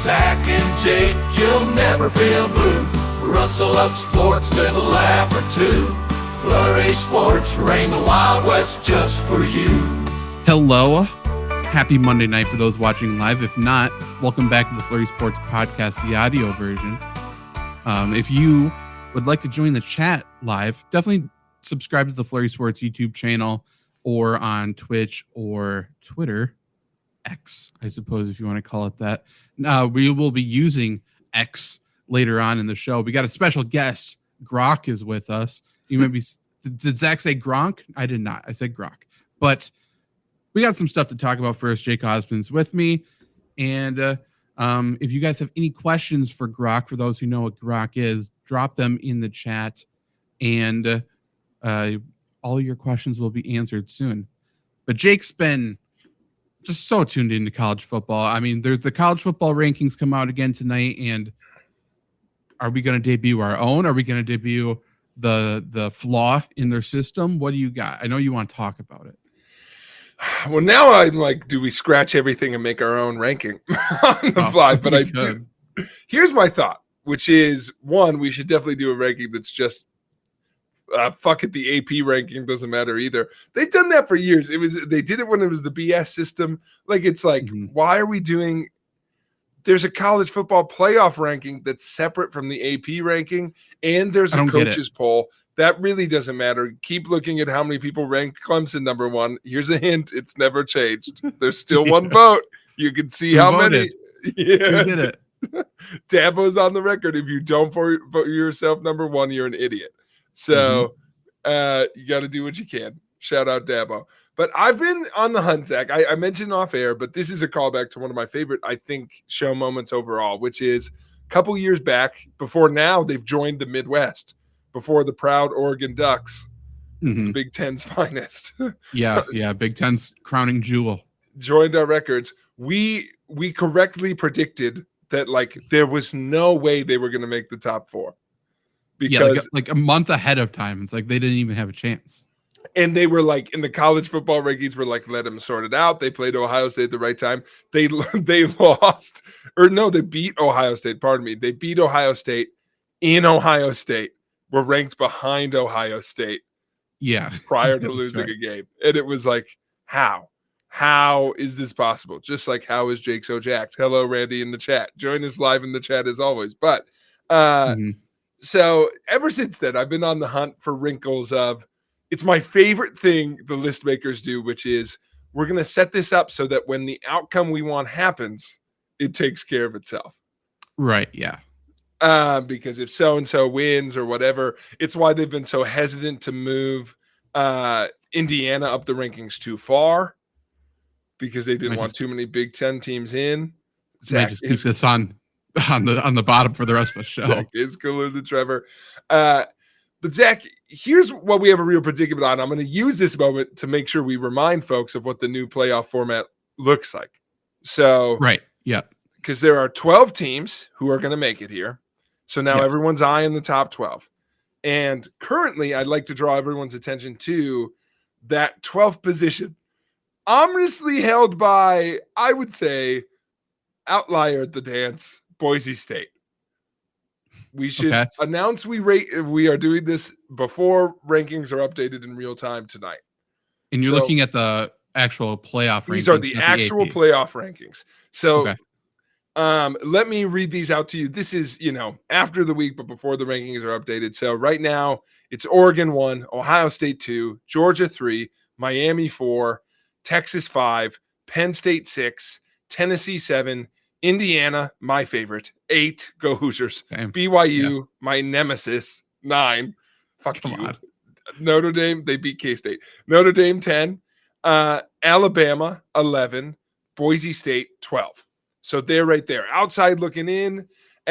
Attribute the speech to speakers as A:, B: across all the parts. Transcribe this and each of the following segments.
A: Zach and Jake, you'll never feel blue. Rustle up sports, little laugh or two. Flurry Sports, reign the Wild West just for you.
B: Hello. Happy Monday night for those watching live. If not, welcome back to the Flurry Sports Podcast, the audio version. If you would like to join the chat live, definitely subscribe to the Flurry Sports YouTube channel or on Twitch or Twitter. X, I suppose, if you want to call it that. We will be using X later on in the show. We got a special guest. Grok is with us. You may be. Did Zach say Gronk? I did not. I said Grok. But we got some stuff to talk about first. Jake Osmond's with me. And if you guys have any questions for Grok, for those who know what Grok is, drop them in the chat. And all your questions will be answered soon. But Jake's been just so tuned into college football. I mean, there's the college football rankings come out again tonight, and are we going to debut our own? Are we going to debut the flaw in their system? What do you got? I know you want to talk about it.
C: Well, now I'm like, do we scratch everything and make our own ranking on the fly? But I do. Here's my thought, which is, one, we should definitely do a ranking that's just fuck it, the AP ranking doesn't matter either. They've done that for years. They did it when it was the BS system. Like, it's like, why are we doing? There's a college football playoff ranking that's separate from the AP ranking, and there's a coaches poll. That really doesn't matter. Keep looking at how many people rank Clemson number one. Here's a hint: it's never changed. There's still one vote. You can see how many. Yeah,
B: we did it.
C: Dabo's on the record. If you don't vote yourself number one, you're an idiot. So you got to do what you can. Shout out Dabo. But I've been on the hunt, Zach. I mentioned off air, but this is a callback to one of my favorite, I think, show moments overall, which is a couple years back. Before now, they've joined the Midwest. Before the proud Oregon Ducks, the Big Ten's finest.
B: Yeah, Big Ten's crowning jewel.
C: Joined our records. We correctly predicted that, like, there was no way they were going to make the top four. Because
B: like a month ahead of time. It's like they didn't even have a chance.
C: And they were like, in the college football rankings, were like, let them sort it out. They played Ohio State at the right time. They lost, or no, they beat Ohio State. Pardon me. They beat Ohio State in Ohio State. Were ranked behind Ohio State.
B: Yeah.
C: Prior to losing a game. And it was like, how? How is this possible? Just like, how is Jake so jacked? Hello, Randy in the chat. Join us live in the chat as always. But so ever since then, I've been on the hunt for wrinkles of, it's my favorite thing the list makers do, which is we're going to set this up so that when the outcome we want happens, it takes care of itself.
B: Right. Yeah.
C: Because if so-and-so wins or whatever, it's why they've been so hesitant to move Indiana up the rankings too far, because they didn't want too many Big Ten teams in.
B: Zach just keep this on the bottom for the rest of the show.
C: Zach is cooler than Trevor. But Zach, here's what we have a real predicament on. I'm going to use this moment to make sure we remind folks of what the new playoff format looks like. So,
B: right. Yeah.
C: Because there are 12 teams who are going to make it here. So now everyone's eyeing the top 12. And currently, I'd like to draw everyone's attention to that 12th position. Ominously held by, I would say, outlier at the dance, Boise State. We should announce we are doing this before rankings are updated in real time tonight.
B: And you're looking at the actual playoff rankings.
C: These are the actual playoff rankings. So let me read these out to you. This is, after the week, but before the rankings are updated. So right now, it's Oregon 1, Ohio State 2, Georgia 3, Miami 4, Texas 5, Penn State 6, Tennessee 7, Indiana, my favorite, 8, go Hoosiers.
B: Same.
C: BYU, my nemesis, 9. Fuck
B: Come on.
C: Notre Dame, they beat K-State. Notre Dame 10, Alabama 11, Boise State 12. So they're right there. Outside looking in,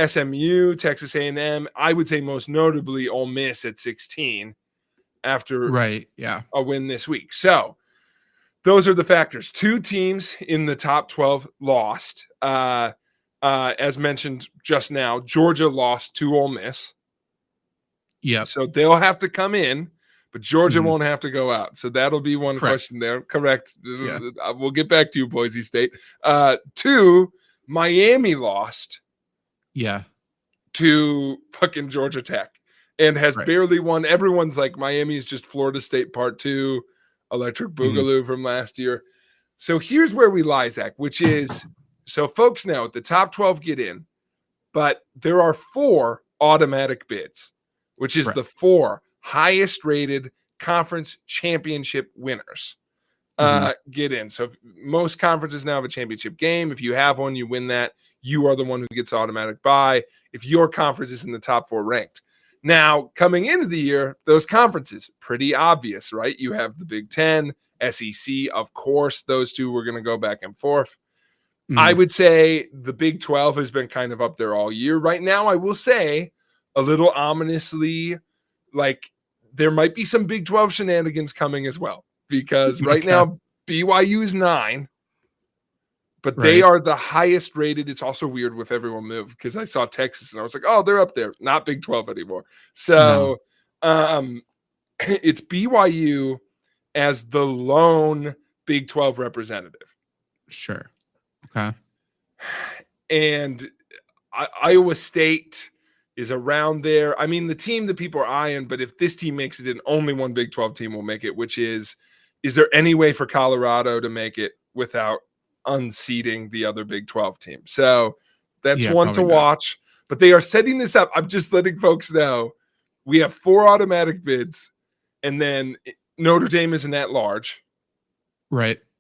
C: SMU, Texas A&M, I would say most notably Ole Miss at 16 after a win this week. So those are the factors. 2 teams in the top 12 lost. As mentioned just now, Georgia lost to Ole Miss.
B: Yeah.
C: So they'll have to come in, but Georgia won't have to go out. So that'll be one question there. Correct. Yeah. We'll get back to you, Boise State. 2, Miami lost
B: Yeah.
C: to fucking Georgia Tech and has
B: Right.
C: barely won. Everyone's like, Miami is just Florida State Part 2, Electric Boogaloo from last year. So here's where we lie, Zach, which is, so folks know the top 12 get in, but there are 4 automatic bids, which is
B: Right.
C: the 4 highest rated conference championship winners get in. So most conferences now have a championship game. If you have one, you win that. You are the one who gets automatic bye if your conference is in the top 4 ranked. Now, coming into the year, those conferences, pretty obvious, right? You have the Big Ten, SEC, of course, those two were going to go back and forth. I would say the Big 12 has been kind of up there all year. Right now, I will say a little ominously, like there might be some Big 12 shenanigans coming as well, because right now BYU is 9, but they are the highest rated. It's also weird with everyone moved because I saw Texas and I was like, oh, they're up there, not Big 12 anymore. So it's BYU as the lone Big 12 representative.
B: Sure. Okay.
C: And Iowa State is around there. I mean, the team that people are eyeing, but if this team makes it in, only one Big 12 team will make it, which is there any way for Colorado to make it without unseating the other Big 12 team? So that's one to watch. But they are setting this up. I'm just letting folks know we have 4 automatic bids, and then Notre Dame is an at-large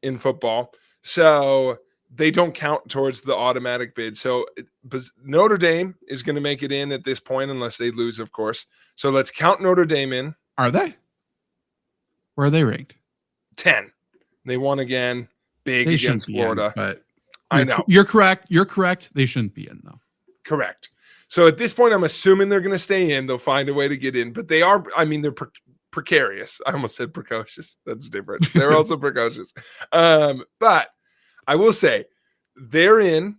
C: in football. So they don't count towards the automatic bid. So Notre Dame is going to make it in at this point unless they lose, of course. So let's count Notre Dame in.
B: Are they? Where are they ranked?
C: 10. They won again, big against Florida.
B: But
C: I know.
B: You're correct. You're correct. They shouldn't be in, though.
C: Correct. So at this point, I'm assuming they're going to stay in. They'll find a way to get in. But they are, I mean, they're precarious. I almost said precocious. That's different. They're also precocious. But I will say they're in,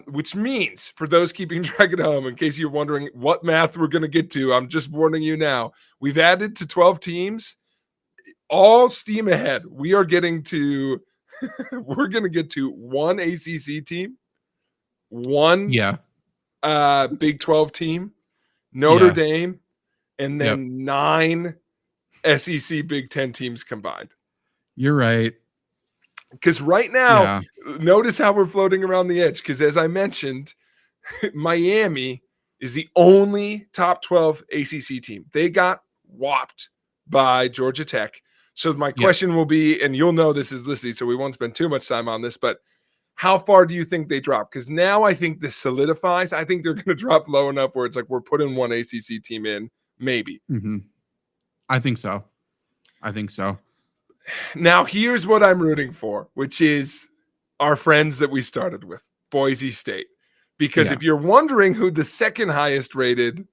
C: which means for those keeping track at home, in case you're wondering what math we're going to get to, I'm just warning you now. We've added to 12 teams. All steam ahead. We are getting to we're going to get to 1 ACC team, 1 Big 12 team, Notre Dame, and then 9 SEC Big 10 teams combined.
B: You're right.
C: Because right now, notice how we're floating around the edge. Because as I mentioned, Miami is the only top 12 ACC team. They got whopped by Georgia Tech. So my question will be, and you'll know this is Lissy, so we won't spend too much time on this, but how far do you think they drop? Because now I think this solidifies. I think they're going to drop low enough where it's like we're putting 1 ACC team in, maybe.
B: I think so.
C: Now, here's what I'm rooting for, which is our friends that we started with, Boise State. Because if you're wondering who the second highest rated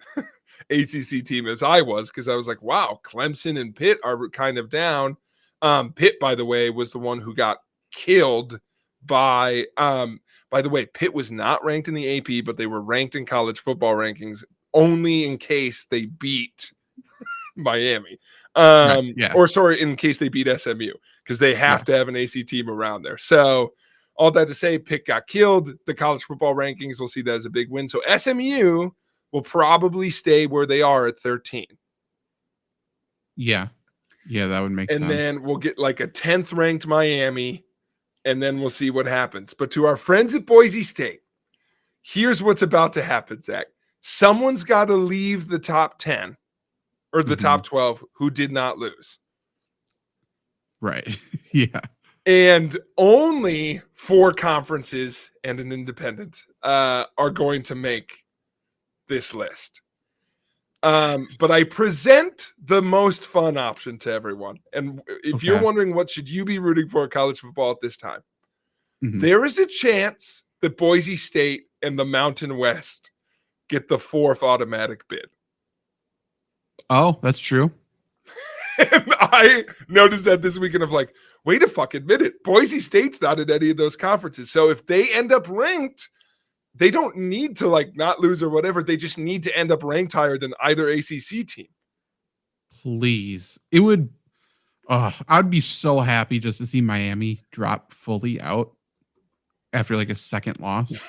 C: ACC team is, I was, because I was like, wow, Clemson and Pitt are kind of down. Pitt, by the way, was the one who got killed by the way, Pitt was not ranked in the AP, but they were ranked in college football rankings only in case they beat Miami. Or sorry, in case they beat SMU, because they have to have an AC team around there. So all that to say, Pitt got killed. The college football rankings will see that as a big win. So SMU will probably stay where they are at 13.
B: Yeah, that would make sense.
C: And then we'll get like a 10th ranked Miami, and then we'll see what happens. But to our friends at Boise State, here's what's about to happen, Zach. Someone's got to leave the top 10 or the top 12 who did not lose.
B: Right. Yeah.
C: And only 4 conferences and an independent are going to make this list. But I present the most fun option to everyone. And if you're wondering what should you be rooting for college football at this time, there is a chance that Boise State and the Mountain West get the 4th automatic bid.
B: Oh, that's true.
C: And I noticed that this weekend of like, wait a fucking minute. Boise State's not in any of those conferences. So if they end up ranked, they don't need to like not lose or whatever. They just need to end up ranked higher than either ACC team.
B: Please. It would, I'd be so happy just to see Miami drop fully out after like a second loss.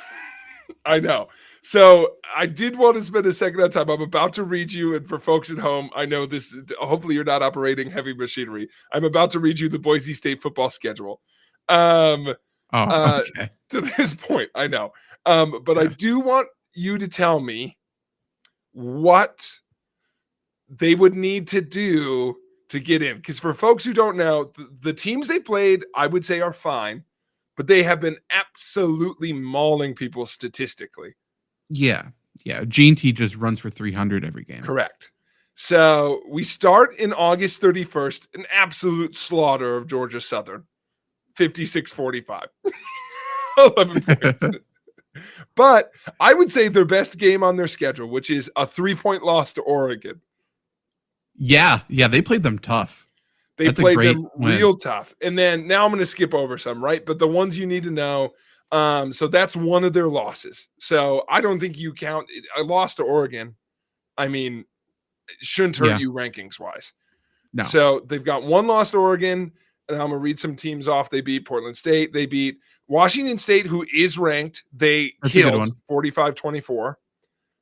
C: I know. So I did want to spend a second on time. I'm about to read you, and for folks at home, I know this. Hopefully, you're not operating heavy machinery. I'm about to read you the Boise State football schedule.
B: Okay.
C: To this point, I know. But I do want you to tell me what they would need to do to get in. Because for folks who don't know, the teams they played, I would say, are fine, but they have been absolutely mauling people statistically.
B: Yeah. G&T just runs for 300 every game.
C: Correct. So we start in August 31st, an absolute slaughter of Georgia Southern, 56-45. 11 points. But I would say their best game on their schedule, which is a 3-point loss to Oregon.
B: Yeah, they played them tough.
C: That's played them real tough. And then now I'm going to skip over some, right? But the ones you need to know, so that's one of their losses. So I don't think you count a loss to Oregon. I mean, it shouldn't hurt you rankings wise.
B: No.
C: So they've got one loss to Oregon, and I'm going to read some teams off. They beat Portland State. They beat Washington State, who is ranked. They killed 45-24.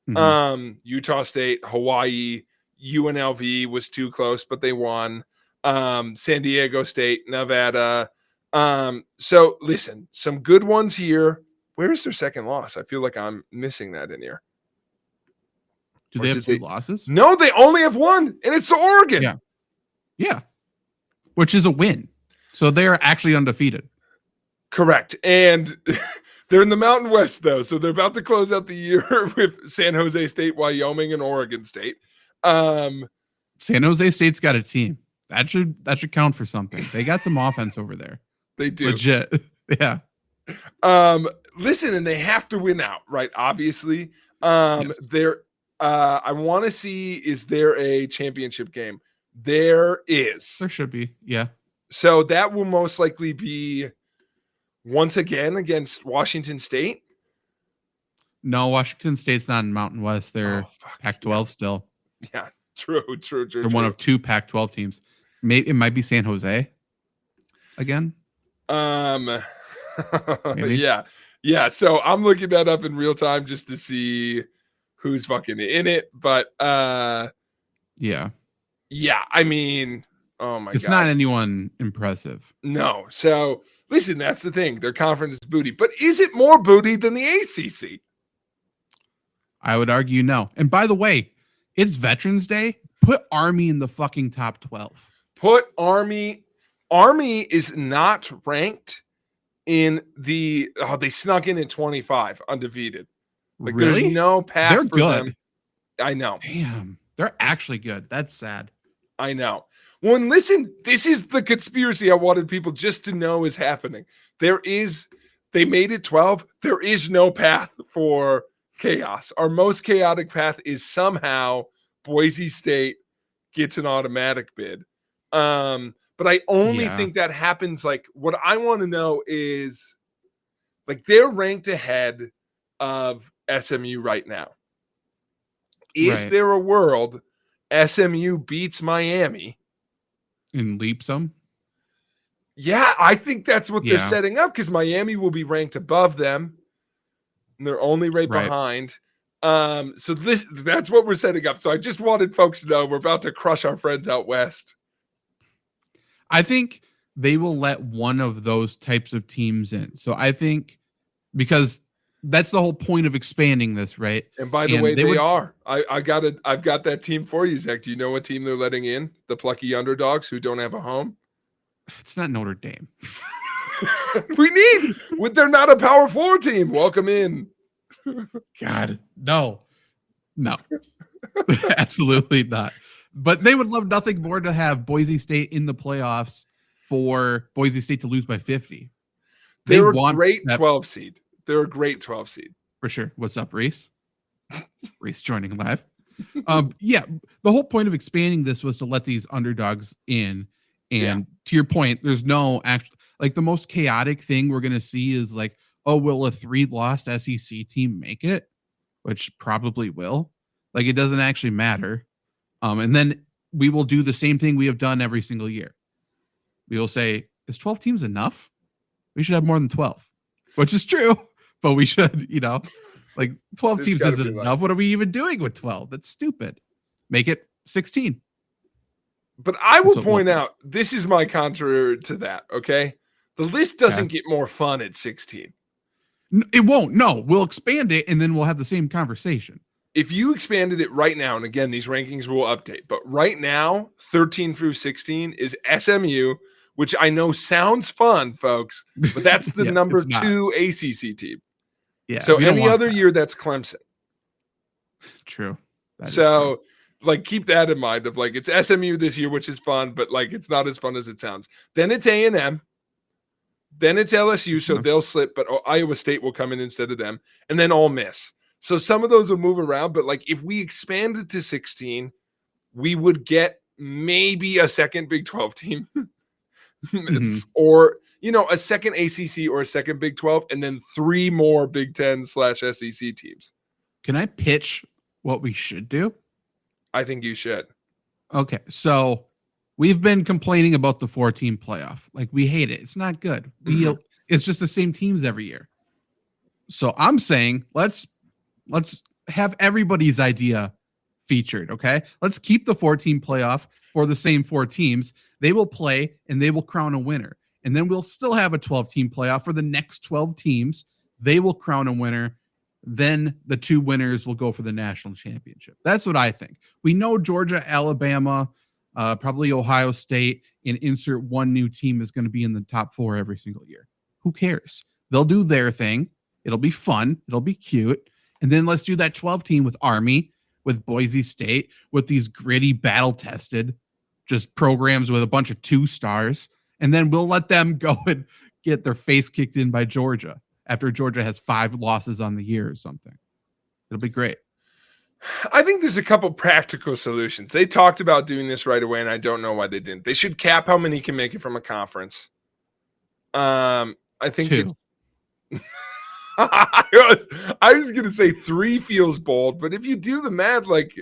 C: Mm-hmm. Utah State, Hawaii, UNLV was too close, but they won. San Diego State, Nevada. So listen, some good ones here. Where's their second loss? I feel like I'm missing that in here.
B: Do they have two losses?
C: No, they only have one, and it's to Oregon.
B: Yeah. Which is a win. So they're actually undefeated.
C: Correct. And they're in the Mountain West, though. So they're about to close out the year with San Jose State, Wyoming, and Oregon State.
B: San Jose State's got a team. That should count for something. They got some offense over there.
C: They do.
B: Legit. Yeah.
C: Listen, and they have to win out, right? Obviously.
B: Yes.
C: I want to see, is there a championship game? There is.
B: There should be. Yeah.
C: So that will most likely be once again against Washington State.
B: No, Washington State's not in Mountain West. They're Pac-12 still.
C: Yeah, true.
B: They're one of two Pac-12 teams. Maybe it might be San Jose again.
C: Maybe. Yeah. So I'm looking that up in real time just to see who's fucking in it. But
B: yeah.
C: I mean, oh my God,
B: it's not anyone impressive.
C: No. So listen, that's the thing. Their conference is booty, but is it more booty than the ACC?
B: I would argue no. And by the way, it's Veterans Day. Put Army in the fucking top 12.
C: Put Army. Army is not ranked in the. Oh, they snuck in at 25, undefeated. Like,
B: really?
C: There's no path.
B: They're
C: for
B: good.
C: Them. I know.
B: Damn, they're actually good. That's sad.
C: I know. Well, and listen, this is the conspiracy I wanted people just to know is happening. They made it 12. There is no path for chaos. Our most chaotic path is somehow Boise State gets an automatic bid. But I only think that happens. Like, what I want to know is, like, they're ranked ahead of SMU right now. Is there a world SMU beats Miami
B: and leaps them?
C: Yeah, I think that's what they're setting up, because Miami will be ranked above them, and they're only right behind. So that's what we're setting up. So I just wanted folks to know we're about to crush our friends out west.
B: I think they will let one of those types of teams in. So I think, because that's the whole point of expanding this, right?
C: And by the way, they are. I've got that team for you, Zach. Do you know what team they're letting in? The plucky underdogs who don't have a home?
B: It's not Notre Dame.
C: They're not a Power 4 team. Welcome in.
B: God, no, absolutely not. But they would love nothing more to have Boise State in the playoffs for Boise State to lose by 50.
C: They're a great 12 seed. They're a great 12 seed.
B: For sure. What's up, Reese? Reese joining live. The whole point of expanding this was to let these underdogs in. And to your point, there's no actual, like, the most chaotic thing we're going to see is like, oh, will a 3-loss SEC team make it? Which probably will. Like, it doesn't actually matter. And then we will do the same thing we have done every single year. We will say, is 12 teams enough? We should have more than 12. which is true, but we should, like 12
C: There's
B: teams
C: gotta
B: isn't
C: be
B: enough. What are we even doing with 12? That's stupid. Make it 16.
C: But I will
B: what
C: point
B: we'll
C: out, this is my counter to that, okay? The list doesn't get more fun at 16.
B: It won't. No, we'll expand it and then we'll have the same conversation.
C: If you expanded it right now, and again, these rankings will update, but right now, 13 through 16 is SMU, which I know sounds fun, folks, but that's the
B: Yeah,
C: number
B: it's not.
C: 2 ACC team.
B: Yeah.
C: So
B: we don't
C: any
B: want
C: other
B: that.
C: year, that's Clemson.
B: True. That is
C: So,
B: true.
C: like, keep that in mind of like, it's SMU this year, which is fun, but like, it's not as fun as it sounds. Then it's A&M. Then it's LSU, so they'll slip, but Iowa State will come in instead of them. And then Ole Miss. So some of those will move around, but like if we expanded to 16, we would get maybe a second Big 12 team. Or, a second ACC or a second Big 12, and then 3 more Big 10/SEC teams.
B: Can I pitch what we should do?
C: I think you should.
B: Okay, so we've been complaining about the 4-team playoff. Like, we hate it. It's not good. It's just the same teams every year. So I'm saying let's have everybody's idea featured, okay? Let's keep the 4-team playoff for the same 4 teams. They will play and they will crown a winner. And then we'll still have a 12-team playoff for the next 12 teams. They will crown a winner. Then the 2 winners will go for the national championship. That's what I think. We know Georgia, Alabama, probably Ohio State, and insert one new team is going to be in the top 4 every single year. Who cares? They'll do their thing. It'll be fun. It'll be cute. And then let's do that 12 team with Army, with Boise State, with these gritty, battle-tested, just programs with a bunch of 2 stars. And then we'll let them go and get their face kicked in by Georgia after Georgia has 5 losses on the year or something. It'll be great.
C: I think there's a couple practical solutions. They talked about doing this right away, and I don't know why they didn't. They should cap how many can make it from a conference. I think
B: 2.
C: I was going to say 3 feels bold, but if you do the math, like,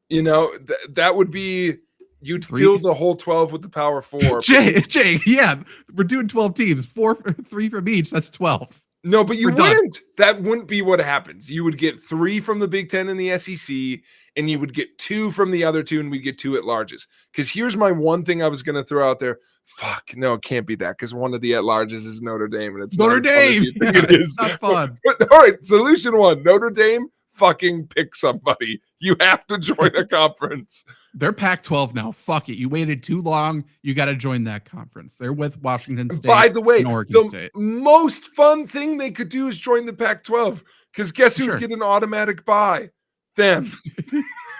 C: that would be, you'd
B: 3?
C: fill the whole 12 with the power 4.
B: Jay, yeah, we're doing 12 teams, 3 from each. That's 12.
C: No, but you
B: We're done.
C: wouldn't. That wouldn't be what happens. You would get 3 from the Big 10 and the SEC, and you would get 2 from the other 2, and we get 2 at larges. Because here's my one thing I was going to throw out there. Fuck, no, it can't be that, because one of the at larges is Notre Dame, and it's
B: Notre Dame.
C: It's
B: not fun.
C: But, all right, solution 1: Notre Dame. Fucking pick somebody. You have to join a conference.
B: They're Pac-12 now. Fuck it. You waited too long. You got to join that conference. They're with Washington State.
C: By the way,
B: and Oregon State.
C: Most fun thing they could do is join the Pac-12, because guess who would get an automatic bye? Them.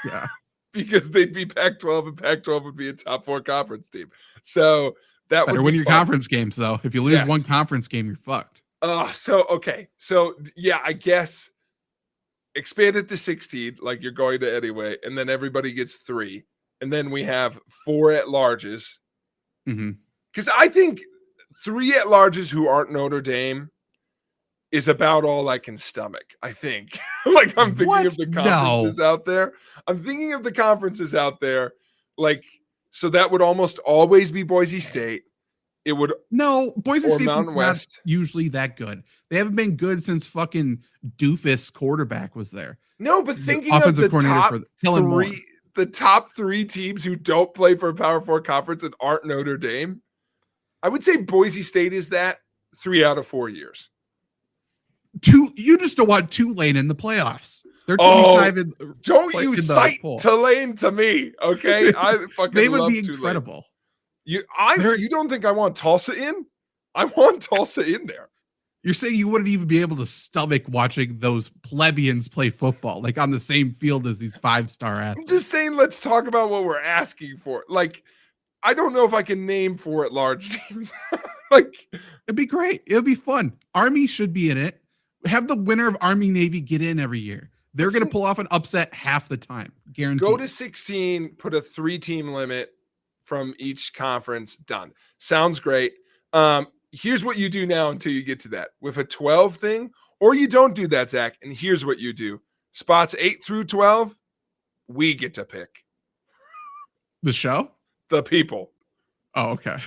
B: Yeah.
C: Because they'd be Pac-12, and Pac-12 would be a top 4 conference team. So that
B: Better
C: would
B: win
C: be
B: your
C: fun.
B: conference games, though. If you lose one conference game, you're fucked.
C: Okay. So, yeah, I guess expand it to 16, like you're going to anyway, and then everybody gets 3. And then we have 4 at-larges. Because I think 3 at-larges who aren't Notre Dame is about all I can stomach, I think. Like, I'm thinking of the conferences out there. Like, so that would almost always be Boise State. It would
B: Boise State's
C: Mountain
B: not
C: West.
B: usually that good. They haven't been good since fucking doofus quarterback was there.
C: No, but thinking of the top 3 teams who don't play for a Power 4 conference and aren't Notre Dame, I would say Boise State is that 3 out of 4 years.
B: You just don't want Tulane in the playoffs. They're 25.
C: Don't you cite Tulane to me, okay? I fucking
B: they would
C: love
B: be incredible.
C: Tulane. You don't think I want Tulsa in? I want Tulsa in there.
B: You're saying you wouldn't even be able to stomach watching those plebeians play football, like on the same field as these 5-star athletes.
C: I'm just saying, let's talk about what we're asking for. Like, I don't know if I can name 4 at-large teams. Like,
B: it'd be great. It'd be fun. Army should be in it. Have the winner of Army Navy get in every year. They're going to pull off an upset half the time. Guaranteed.
C: Go to 16, put a 3-team limit from each conference. Done. Sounds great. Here's what you do now until you get to that. With a 12 thing, or you don't do that, Zach, and here's what you do. Spots 8 through 12, we get to pick.
B: The show?
C: The people.
B: Oh, okay.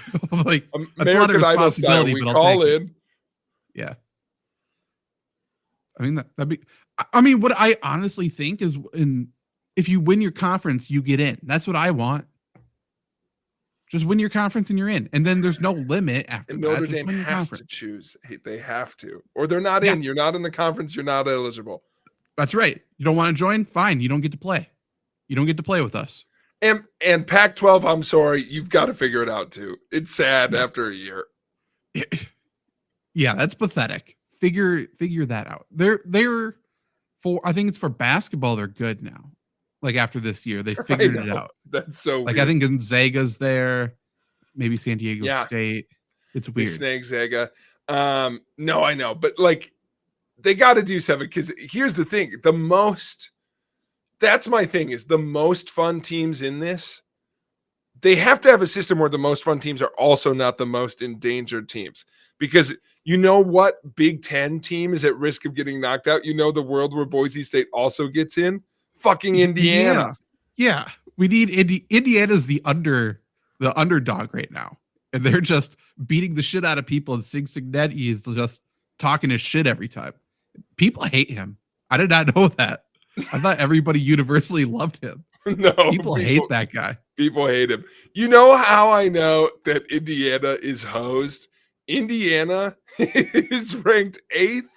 B: Like,
C: American Idol style, we call in.
B: Yeah. I mean, that'd be. I mean, what I honestly think is, if you win your conference, you get in. That's what I want. Just win your conference and you're in, and then there's no limit after
C: And
B: that.
C: Notre
B: Just
C: Dame
B: win your
C: has
B: conference.
C: to choose. They have to, or they're not in. You're not in the conference. You're not eligible.
B: That's right. You don't want to join? Fine. You don't get to play. You don't get to play with us.
C: And Pac-12, I'm sorry, you've got to figure it out too. It's sad after a year.
B: Yeah, that's pathetic. Figure that out. They're for, I think it's for basketball. They're good now. Like after this year, they figured it out.
C: That's so
B: like
C: weird.
B: I think Gonzaga's there, maybe San Diego State. It's weird.
C: Snake Zaga. No, I know, but like they got to do something because here's the thing: that's my thing is the most fun teams in this. They have to have a system where the most fun teams are also not the most endangered teams, because you know what Big Ten team is at risk of getting knocked out. You know the world where Boise State also gets in. Fucking Indiana.
B: Yeah. We need Indiana's the underdog right now. And they're just beating the shit out of people, and Cincinnati is just talking his shit every time. People hate him. I did not know that. I thought everybody universally loved him.
C: No,
B: people hate that guy.
C: People hate him. You know how I know that Indiana is hosed? Indiana is ranked 8th.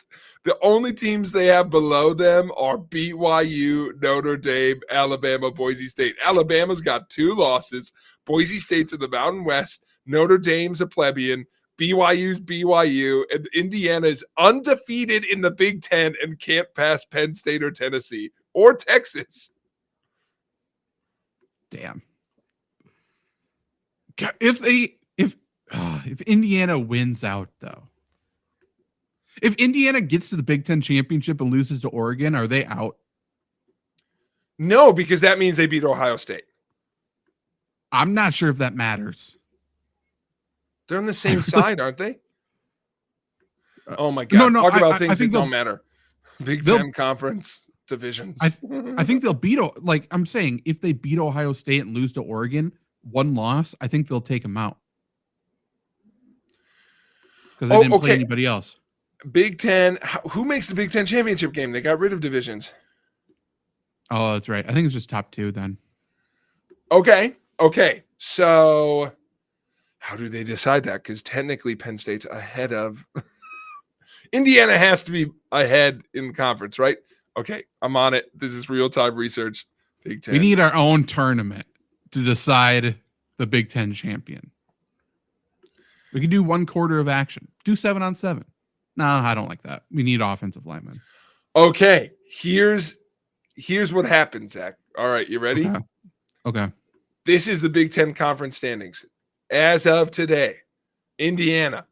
C: The only teams they have below them are BYU, Notre Dame, Alabama, Boise State. Alabama's got 2 losses. Boise State's in the Mountain West. Notre Dame's a plebeian. BYU's BYU. And Indiana is undefeated in the Big Ten and can't pass Penn State or Tennessee or Texas.
B: Damn. If Indiana wins out, though, if Indiana gets to the Big Ten championship and loses to Oregon, are they out?
C: No, because that means they beat Ohio State.
B: I'm not sure if that matters.
C: They're on the same side, aren't they? Oh my God.
B: No,
C: Talk about things
B: I think
C: that don't matter. Big Ten conference divisions.
B: I think they'll beat, like I'm saying, if they beat Ohio State and lose to Oregon, 1 loss, I think they'll take them out. Because they didn't play anybody else.
C: Big Ten. Who makes the Big Ten championship game? They got rid of divisions.
B: Oh, that's right. I think it's just top 2 then.
C: Okay. So how do they decide that? Because technically Penn State's ahead of Indiana has to be ahead in the conference, right? Okay, I'm on it. This is real-time research. Big Ten.
B: We need our own tournament to decide the Big Ten champion. We can do 1 quarter of action. Do 7-on-7. No, I don't like that. We need offensive linemen.
C: Okay, here's what happens, Zach. All right, you ready?
B: Okay.
C: This is the Big Ten conference standings. As of today, Indiana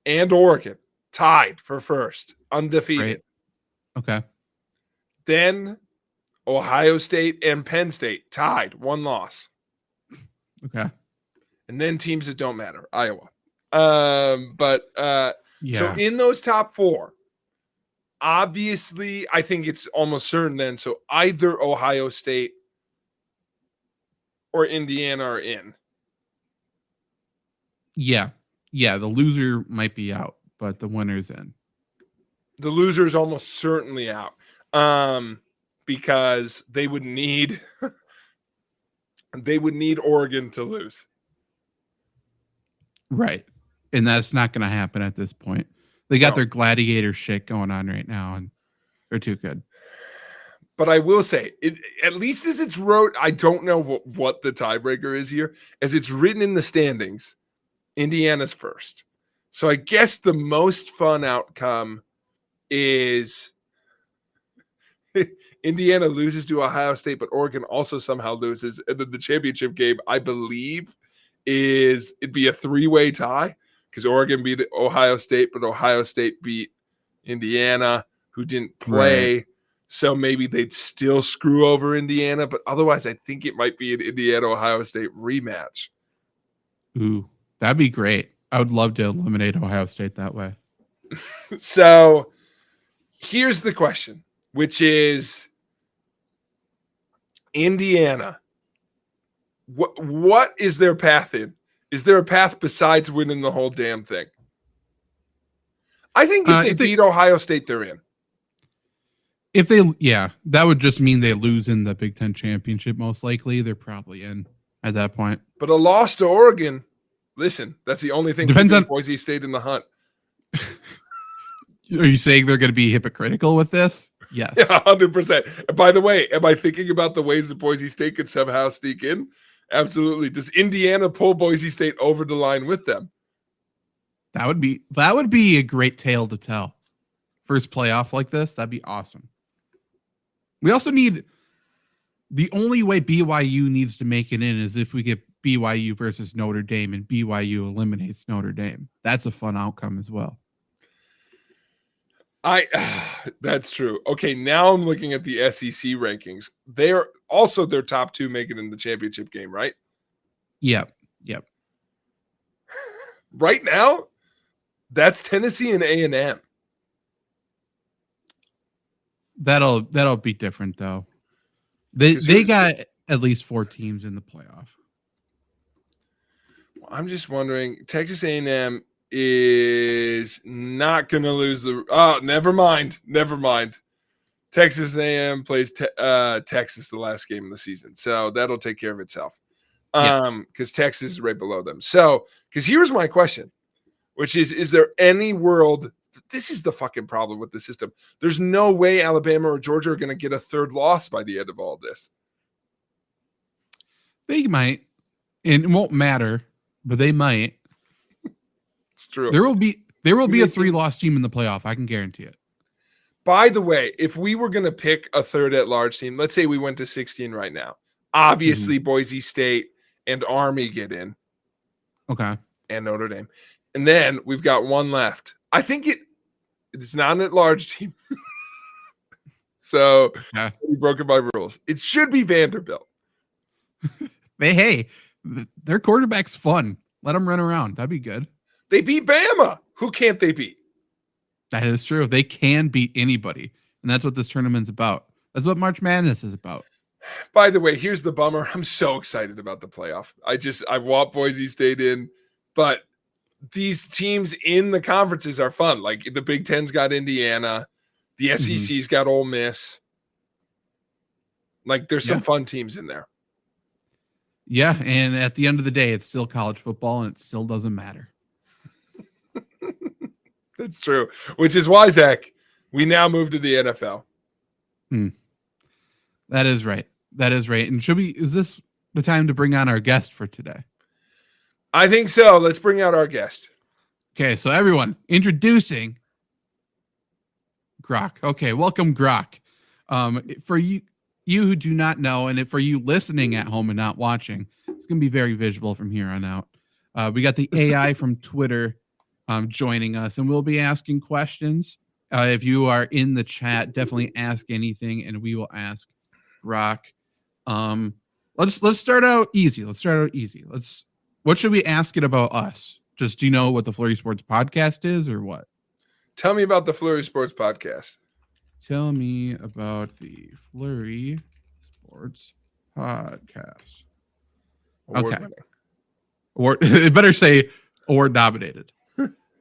C: and Oregon tied for first, undefeated.
B: Great. Okay.
C: Then Ohio State and Penn State tied, 1 loss.
B: Okay.
C: And then teams that don't matter, Iowa. So in those top 4, obviously, I think it's almost certain then. So either Ohio State or Indiana are in.
B: Yeah. The loser might be out, but the winner's in.
C: The loser is almost certainly out. Because they would need Oregon to lose.
B: Right. And that's not going to happen at this point. They got their gladiator shit going on right now, and they're too good.
C: But I will say, at least as it's wrote, I don't know what the tiebreaker is here. As it's written in the standings, Indiana's first. So I guess the most fun outcome is Indiana loses to Ohio State, but Oregon also somehow loses. And then the championship game, I believe, it'd be a 3-way tie because Oregon beat Ohio State, but Ohio State beat Indiana, who didn't play. Right. So maybe they'd still screw over Indiana, but otherwise I think it might be an Indiana-Ohio State rematch.
B: Ooh, that'd be great. I would love to eliminate Ohio State that way.
C: So here's the question, which is Indiana. What is their path in? Is there a path besides winning the whole damn thing? I think if they beat Ohio State, they're in.
B: If they, yeah, that would just mean they lose in the Big Ten championship. Most likely, they're probably in at that point.
C: But a loss to Oregon, listen, that's the only thing
B: Depends on
C: Boise State in the hunt.
B: Are you saying they're going to be hypocritical with this? Yes.
C: Yeah, 100%. By the way, am I thinking about the ways that Boise State could somehow sneak in? Absolutely. Does Indiana pull Boise State over the line with them?
B: That would be a great tale to tell. First playoff like this, that'd be awesome. We also need, the only way BYU needs to make it in is if we get BYU versus Notre Dame and BYU eliminates Notre Dame. That's a fun outcome as well.
C: That's true. Okay, now I'm looking at the SEC rankings. They're also their top two make it in the championship game, right?
B: Yep.
C: Right now, that's Tennessee and A&M.
B: That'll be different though. They got at least 4 teams in the playoff.
C: I'm just wondering, Texas A&M is not going to lose the. Oh, never mind. Texas A&M plays Texas the last game of the season, so that'll take care of itself. Because Texas is right below them. So, because here's my question, which is there any world? This is the fucking problem with the system. There's no way Alabama or Georgia are going to get a third loss by the end of all this.
B: They might, and it won't matter, but they might.
C: It's true.
B: There will be a 3-loss team in the playoff. I can guarantee it.
C: By the way, if we were going to pick a third at-large team, let's say we went to 16 right now. Obviously, Boise State and Army get in.
B: Okay.
C: And Notre Dame. And then we've got one left. I think it's not an at-large team. So, broken my rules. It should be Vanderbilt.
B: Hey, their quarterback's fun. Let them run around. That'd be good.
C: They beat Bama. Who can't they beat?
B: That is true. They can beat anybody. And that's what this tournament's about. That's what March Madness is about.
C: By the way, here's the bummer. I'm so excited about the playoff. I want Boise State in, but these teams in the conferences are fun. Like the Big Ten's got Indiana, the SEC's got Ole Miss. Like there's some fun teams in there.
B: Yeah, and at the end of the day, it's still college football, and it still doesn't matter.
C: That's true. Which is why, Zach, we now move to the NFL.
B: That is right. And is this the time to bring on our guest for today?
C: I think so. Let's bring out our guest.
B: Okay, so everyone, introducing Grok. Okay, welcome, Grok. For you who do not know, and for you listening at home and not watching, it's going to be very visual from here on out. We got the AI from Twitter joining us, and we'll be asking questions. If you are in the chat, definitely ask anything, and we will ask Grok. Let's start out easy. What should we ask it about us? Just, do you know what the Flurry Sports Podcast is, or what?
C: Tell me about the Flurry Sports Podcast.
B: Tell me about the Flurry Sports Podcast. Okay. It better say award nominated.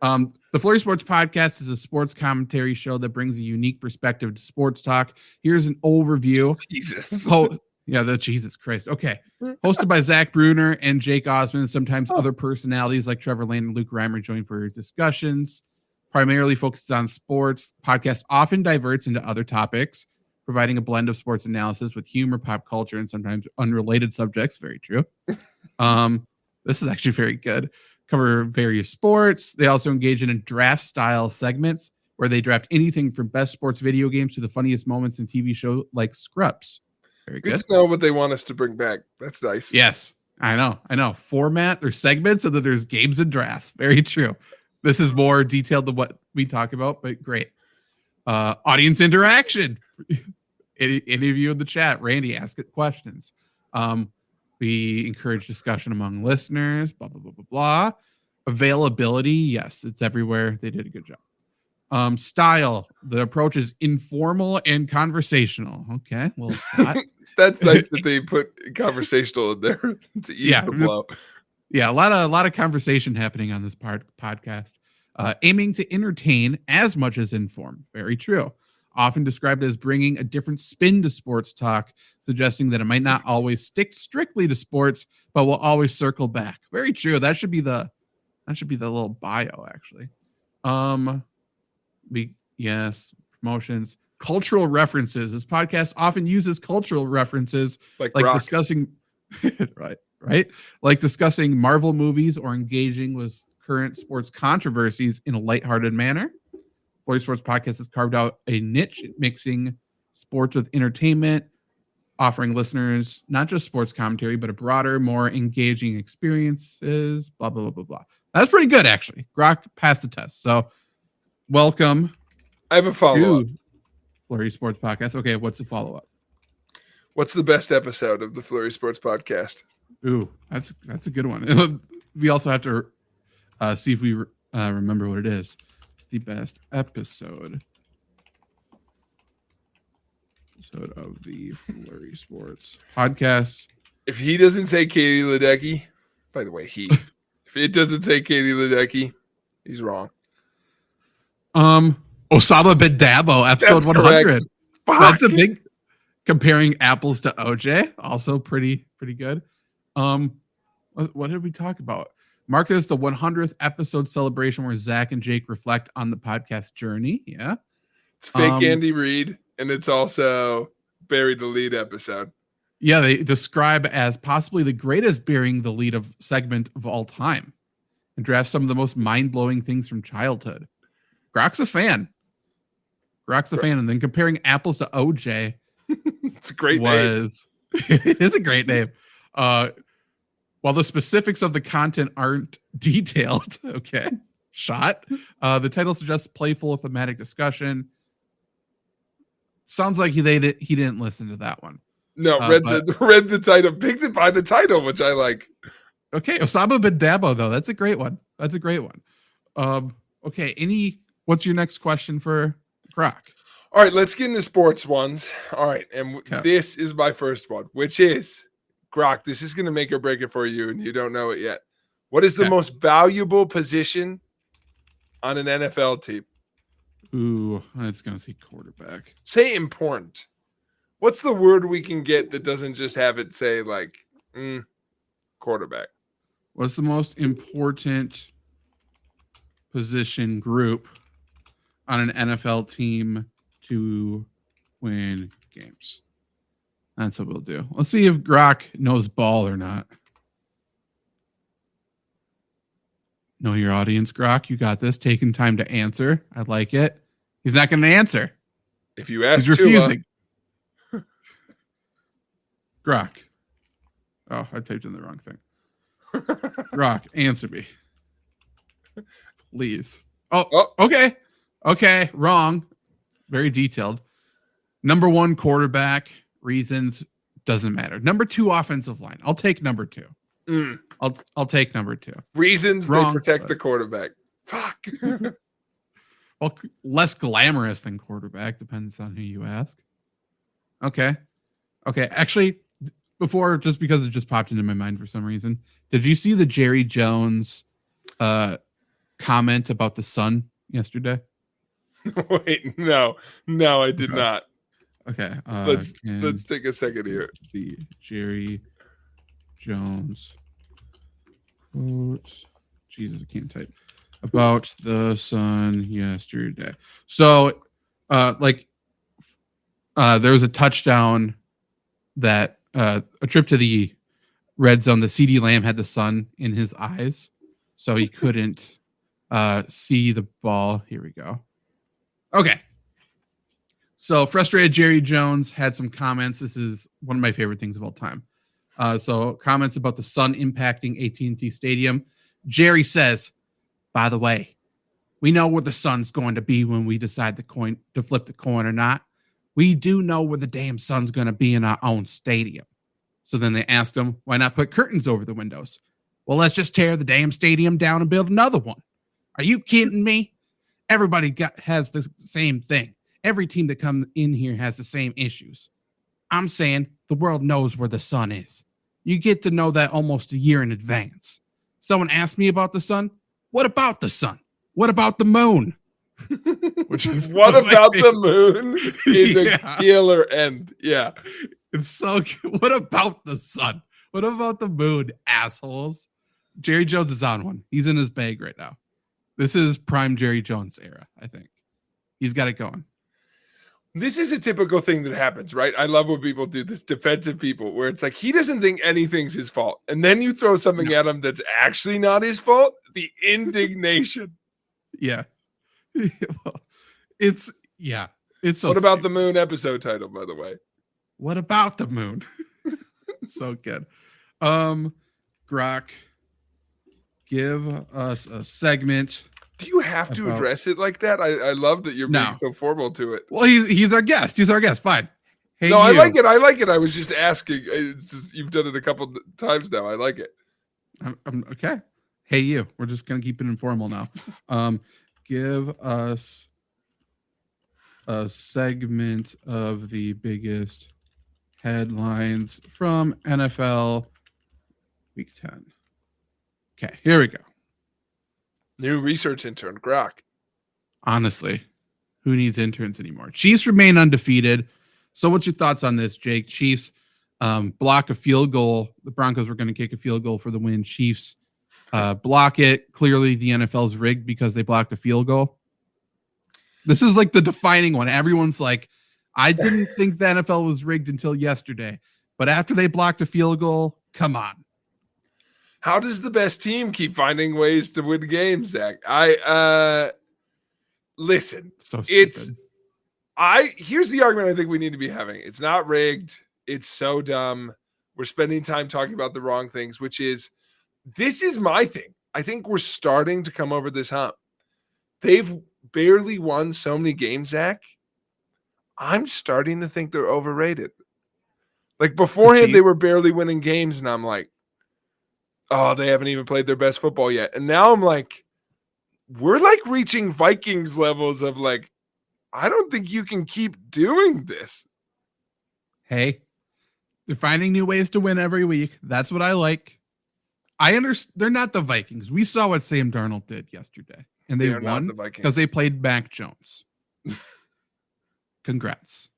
B: The Flurry Sports Podcast is a sports commentary show that brings a unique perspective to sports talk. Here's an overview.
C: Jesus.
B: Jesus Christ. Okay. Hosted by Zach Bruner and Jake Osmond, and sometimes other personalities like Trevor Lane and Luke Reimer join for discussions. Primarily focuses on sports. Podcast often diverts into other topics, providing a blend of sports analysis with humor, pop culture, and sometimes unrelated subjects. Very true. This is actually very good. Cover various sports. They also engage in a draft style segments where they draft anything from best sports video games to the funniest moments in TV show like Scrubs. Very good.
C: Good to know what they want us to bring back. That's nice.
B: Yes, I know. Format, there's segments, and then there's games and drafts. Very true. This is more detailed than what we talk about, but great. Audience interaction. Any of you in the chat, Randy, ask it questions. We encourage discussion among listeners, blah, blah, blah, blah, blah. Availability, yes, it's everywhere. They did a good job. Style, the approach is informal and conversational. Okay, well,
C: that's nice that they put conversational in there to ease the flow.
B: Yeah, a lot of conversation happening on this podcast. Aiming to entertain as much as inform. Very true. often described as bringing a different spin to sports talk, suggesting that it might not always stick strictly to sports, but will always circle back. Very true. That should be the little bio, actually. Yes, promotions, cultural references. This podcast often uses cultural references, like discussing, right, like discussing Marvel movies or engaging with current sports controversies in a lighthearted manner. Flurry Sports Podcast has carved out a niche, mixing sports with entertainment, offering listeners not just sports commentary, but a broader, more engaging experiences. Blah blah blah blah blah. That's pretty good, actually. Grok passed the test, so welcome.
C: I have a follow-up.
B: Flurry Sports Podcast. Okay, what's the follow-up?
C: What's the best episode of the Flurry Sports Podcast?
B: Ooh, that's a good one. We also have to see if we remember what it is. It's the best episode of the Flurry Sports Podcast.
C: If he doesn't say Katie Ledecky, by the way, if it doesn't say Katie Ledecky, he's wrong.
B: Osama bin Dabo, episode 100. That's a big, comparing apples to OJ. Also pretty good. What did we talk about? Marked as the 100th episode celebration where Zach and Jake reflect on the podcast journey. Yeah.
C: It's fake Andy Reid, and it's also Bury the Lead episode.
B: Yeah, they describe as possibly the greatest burying the lead of segment of all time and draft some of the most mind-blowing things from childhood. Grok's a fan. And then comparing apples to OJ.
C: It's a great name.
B: It is a great name. While the specifics of the content aren't detailed, okay, the title suggests playful thematic discussion. Sounds like he didn't listen to that one.
C: No, read the title, picked it by the title, which I like.
B: Okay, Osama bin Dabo, though. That's a great one. Okay, what's your next question for Grok?
C: All right, let's get into sports ones. All right, and This is my first one, which is, Grok, this is going to make or break it for you, and you don't know it yet. What is the most valuable position on an NFL team?
B: Ooh, it's going to say quarterback.
C: Say important. What's the word we can get that doesn't just have it say like quarterback?
B: What's the most important position group on an NFL team to win games? That's what we'll do. Let's see if Grok knows ball or not. Know your audience, Grok. You got this. Taking time to answer. I like it. He's not going to answer.
C: If you ask,
B: he's refusing. Grok. Oh, I typed in the wrong thing. Grok, answer me. Please. Oh, okay. Okay, wrong. Very detailed. Number 1, quarterback. Reasons doesn't matter. Number 2, offensive line. I'll take number 2. I'll take number 2.
C: Reasons wrong, they protect the quarterback. Fuck.
B: Well, less glamorous than quarterback, depends on who you ask. Okay. Actually, because it just popped into my mind for some reason. Did you see the Jerry Jones comment about the sun yesterday?
C: Wait, no, I did not.
B: Okay.
C: Let's take a second here.
B: The Jerry Jones quote. Jesus, I can't type. About the sun yesterday. So, there was a touchdown that a trip to the red zone. The CeeDee Lamb had the sun in his eyes, so he couldn't see the ball. Here we go. Okay. So frustrated Jerry Jones had some comments. This is one of my favorite things of all time. So comments about the sun impacting AT&T Stadium. Jerry says, by the way, we know where the sun's going to be when we decide to flip the coin or not. We do know where the damn sun's going to be in our own stadium. So then they asked him, why not put curtains over the windows? Well, let's just tear the damn stadium down and build another one. Are you kidding me? Everybody has the same thing. Every team that comes in here has the same issues. I'm saying the world knows where the sun is. You get to know that almost a year in advance. Someone asked me about the sun. What about the sun? What about the moon? which is
C: What About the Moon is a killer end. Yeah.
B: It's so good. What about the sun? What about the moon, assholes? Jerry Jones is on one. He's in his bag right now. This is prime Jerry Jones era, I think. He's got it going.
C: This is a typical thing that happens, right? I love when people do this, defensive people, where it's like he doesn't think anything's his fault. And then you throw something at him that's actually not his fault. The indignation.
B: Yeah. It's so
C: What About the Moon episode title, by the way?
B: What About the Moon? So good. Grok, give us a segment.
C: Do you have to address it like that? I love that you're being so formal to it.
B: Well, he's our guest. He's our guest. Fine. Hey,
C: no, I like it. I like it. I was just asking. You've done it a couple times now. I like it.
B: I'm okay. Hey, you. We're just gonna keep it informal now. Give us a segment of the biggest headlines from NFL Week 10. Okay, here we go.
C: New research intern, Grok.
B: Honestly, who needs interns anymore? Chiefs remain undefeated. So what's your thoughts on this, Jake? Chiefs block a field goal. The Broncos were going to kick a field goal for the win. Chiefs block it. Clearly, the NFL's rigged because they blocked a field goal. This is like the defining one. Everyone's like, I didn't think the NFL was rigged until yesterday. But after they blocked a field goal, come on.
C: How does the best team keep finding ways to win games, Zach? Listen.
B: So stupid.
C: Here's the argument I think we need to be having. It's not rigged. It's so dumb. We're spending time talking about the wrong things, which is, this is my thing. I think we're starting to come over this hump. They've barely won so many games, Zach. I'm starting to think they're overrated. Like beforehand, they were barely winning games, and I'm like, oh, they haven't even played their best football yet. And now I'm like, we're like reaching Vikings levels of like, I don't think you can keep doing this.
B: Hey, they're finding new ways to win every week. That's what I like. I understand they're not the Vikings. We saw what Sam Darnold did yesterday, and they won because they played Mac Jones. Congrats.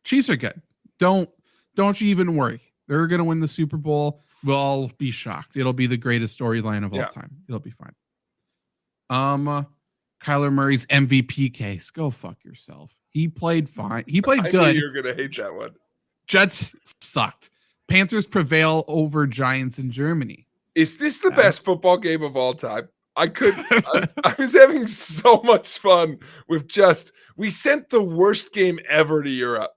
B: Chiefs are good. Don't you even worry. They're going to win the Super Bowl. We'll all be shocked. It'll be the greatest storyline of all time. It'll be fine. Kyler Murray's MVP case. Go fuck yourself. He played fine. He played good.
C: You're going to hate that one.
B: Jets sucked. Panthers prevail over Giants in Germany.
C: Is this the best football game of all time? I was having so much fun with we sent the worst game ever to Europe.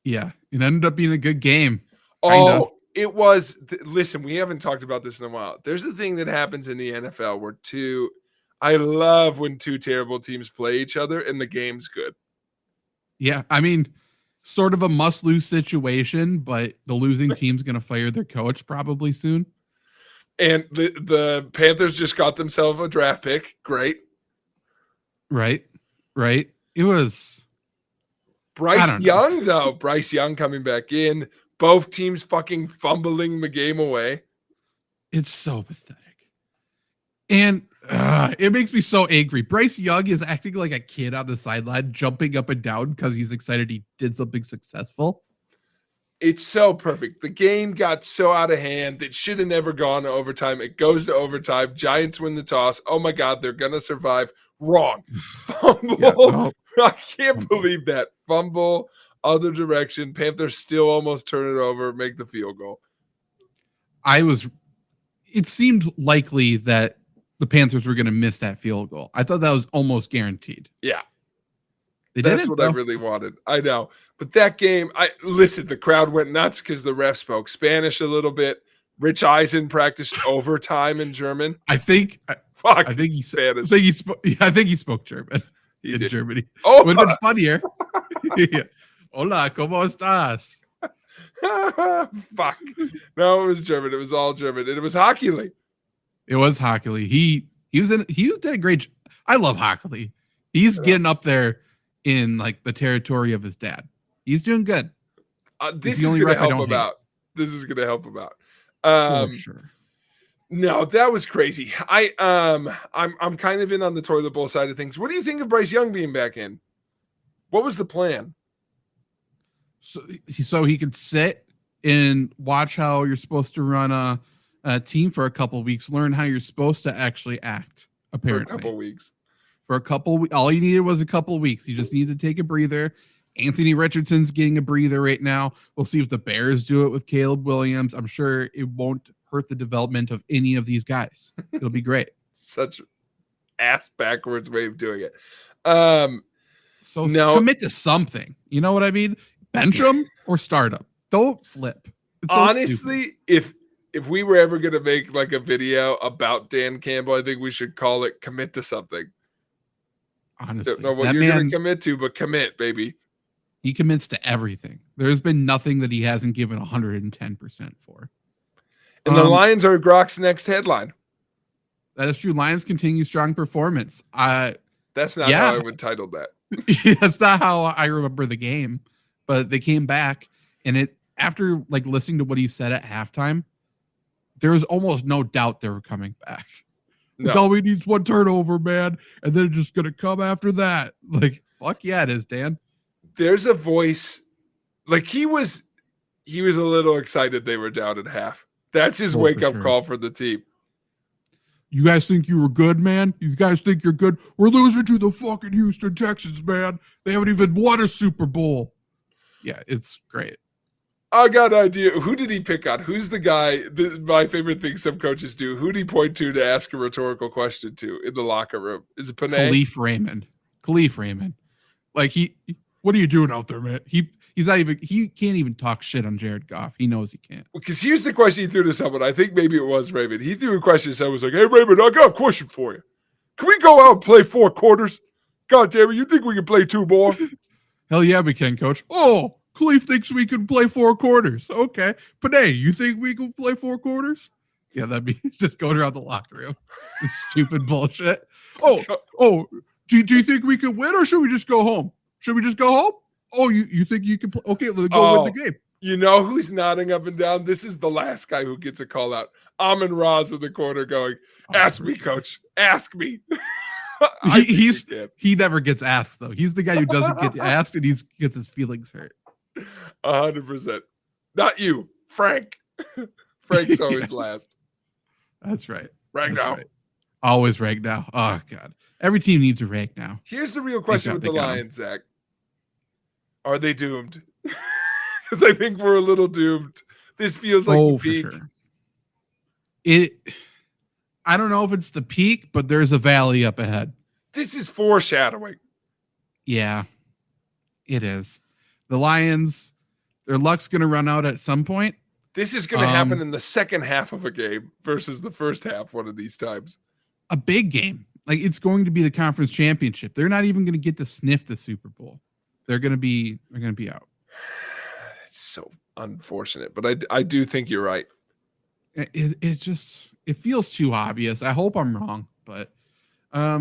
B: Yeah, it ended up being a good game.
C: It was. Listen, we haven't talked about this in a while. There's a thing that happens in the NFL where I love when two terrible teams play each other and the game's good.
B: Yeah, I mean, sort of a must-lose situation, but the losing team's going to fire their coach probably soon.
C: And the Panthers just got themselves a draft pick. Great.
B: Right. It was
C: Bryce Young, though. Bryce Young coming back in. Both teams fucking fumbling the game away.
B: It's so pathetic. And it makes me so angry. Bryce Young is acting like a kid on the sideline, jumping up and down because he's excited he did something successful.
C: It's so perfect. The game got so out of hand. It should have never gone to overtime. It goes to overtime. Giants win the toss. Oh, my God, they're going to survive. Wrong. Fumble. Yeah, no. I can't believe that. Fumble, other direction. Panthers still almost turn it over, make the field goal.
B: It seemed likely that the Panthers were going to miss that field goal. I thought that was almost guaranteed.
C: Yeah.
B: That's
C: what I really wanted. I know. But that game, the crowd went nuts because the ref spoke Spanish a little bit. Rich Eisen practiced overtime in German.
B: I think he spoke German in Germany.
C: Oh,
B: would have been funnier. Hola, ¿cómo estás?
C: Fuck. No, it was German. It was all German. And it was Hockey Lee.
B: It was Hockey Lee. He did a great job. I love Hockey Lee. He's getting up there in like the territory of his dad. He's doing good.
C: This is going to help him out. This is going to help him out.
B: Sure.
C: No, that was crazy. I'm kind of in on the toilet bowl side of things. What do you think of Bryce Young being back in? What was the plan?
B: So he could sit and watch how you're supposed to run a team for a couple of weeks, learn how you're supposed to actually act. Apparently,
C: For a couple of weeks.
B: All you needed was a couple of weeks. You just needed to take a breather. Anthony Richardson's getting a breather right now. We'll see if the Bears do it with Caleb Williams. I'm sure it won't hurt the development of any of these guys. It'll be great.
C: Such ass backwards way of doing it.
B: So commit to something. You know what I mean? Bench them or start them. Don't flip.
C: It's honestly, if we were ever going to make like a video about Dan Campbell, I think we should call it "Commit to Something."
B: Honestly,
C: don't know what you're going to commit to, but commit, baby.
B: He commits to everything. There's been nothing that he hasn't given 110% for.
C: And the Lions are Grok's next headline.
B: That is true. Lions continue strong performance.
C: That's not how I would title that.
B: That's not how I remember the game. But they came back, and after like listening to what he said at halftime, there was almost no doubt they were coming back. No. All we need is one turnover, man, and then it's just gonna come after that. Like, fuck yeah, it is, Dan.
C: There's a voice, like he was a little excited they were down at half. That's his wake-up call for the team.
B: You guys think you were good, man? You guys think you're good? We're losing to the fucking Houston Texans, man. They haven't even won a Super Bowl. Yeah, it's great.
C: I got an idea. Who did he pick on? Who's the guy? My favorite thing some coaches do. Who did he point to ask a rhetorical question to in the locker room? Is it Panay?
B: Khalif Raymond. Like what are you doing out there, man? He can't even talk shit on Jared Goff. He knows he can't.
C: Because here's the question he threw to someone. I think maybe it was Raymond. He threw a question. Someone was like, "Hey Raymond, I got a question for you. Can we go out and play 4 quarters? God damn it, you think we can play 2 more?"
B: Hell yeah, we can, coach. Oh, Khalif thinks we can play 4 quarters. Okay. Panay, you think we can play 4 quarters? Yeah, that'd be just going around the locker room. This stupid bullshit. Oh, do you think we can win or should we just go home? Should we just go home? Oh, you think you can play? Okay, let's go win the game.
C: You know who's nodding up and down? This is the last guy who gets a call out. Amon Ra's in the corner going, "Ask me, coach. Ask me."
B: He never gets asked though. He's the guy who doesn't get asked and he gets his feelings hurt.
C: 100%. Not you, Frank. Frank's always last.
B: That's right.
C: Rank now.
B: Right. Always rank now. Oh God. Every team needs a rank now.
C: Here's the real question with the Lions, Zach. Are they doomed? Because I think we're a little doomed. This feels like the peak.
B: For sure. I don't know if it's the peak, but there's a valley up ahead.
C: This is foreshadowing.
B: Yeah, it is. The Lions, their luck's going to run out at some point.
C: This is going to happen in the second half of a game versus the first half one of these times.
B: A big game. Like, it's going to be the conference championship. They're not even going to get to sniff the Super Bowl. They're going to be out.
C: It's so unfortunate, but I do think you're right.
B: It feels too obvious. I hope I'm wrong, but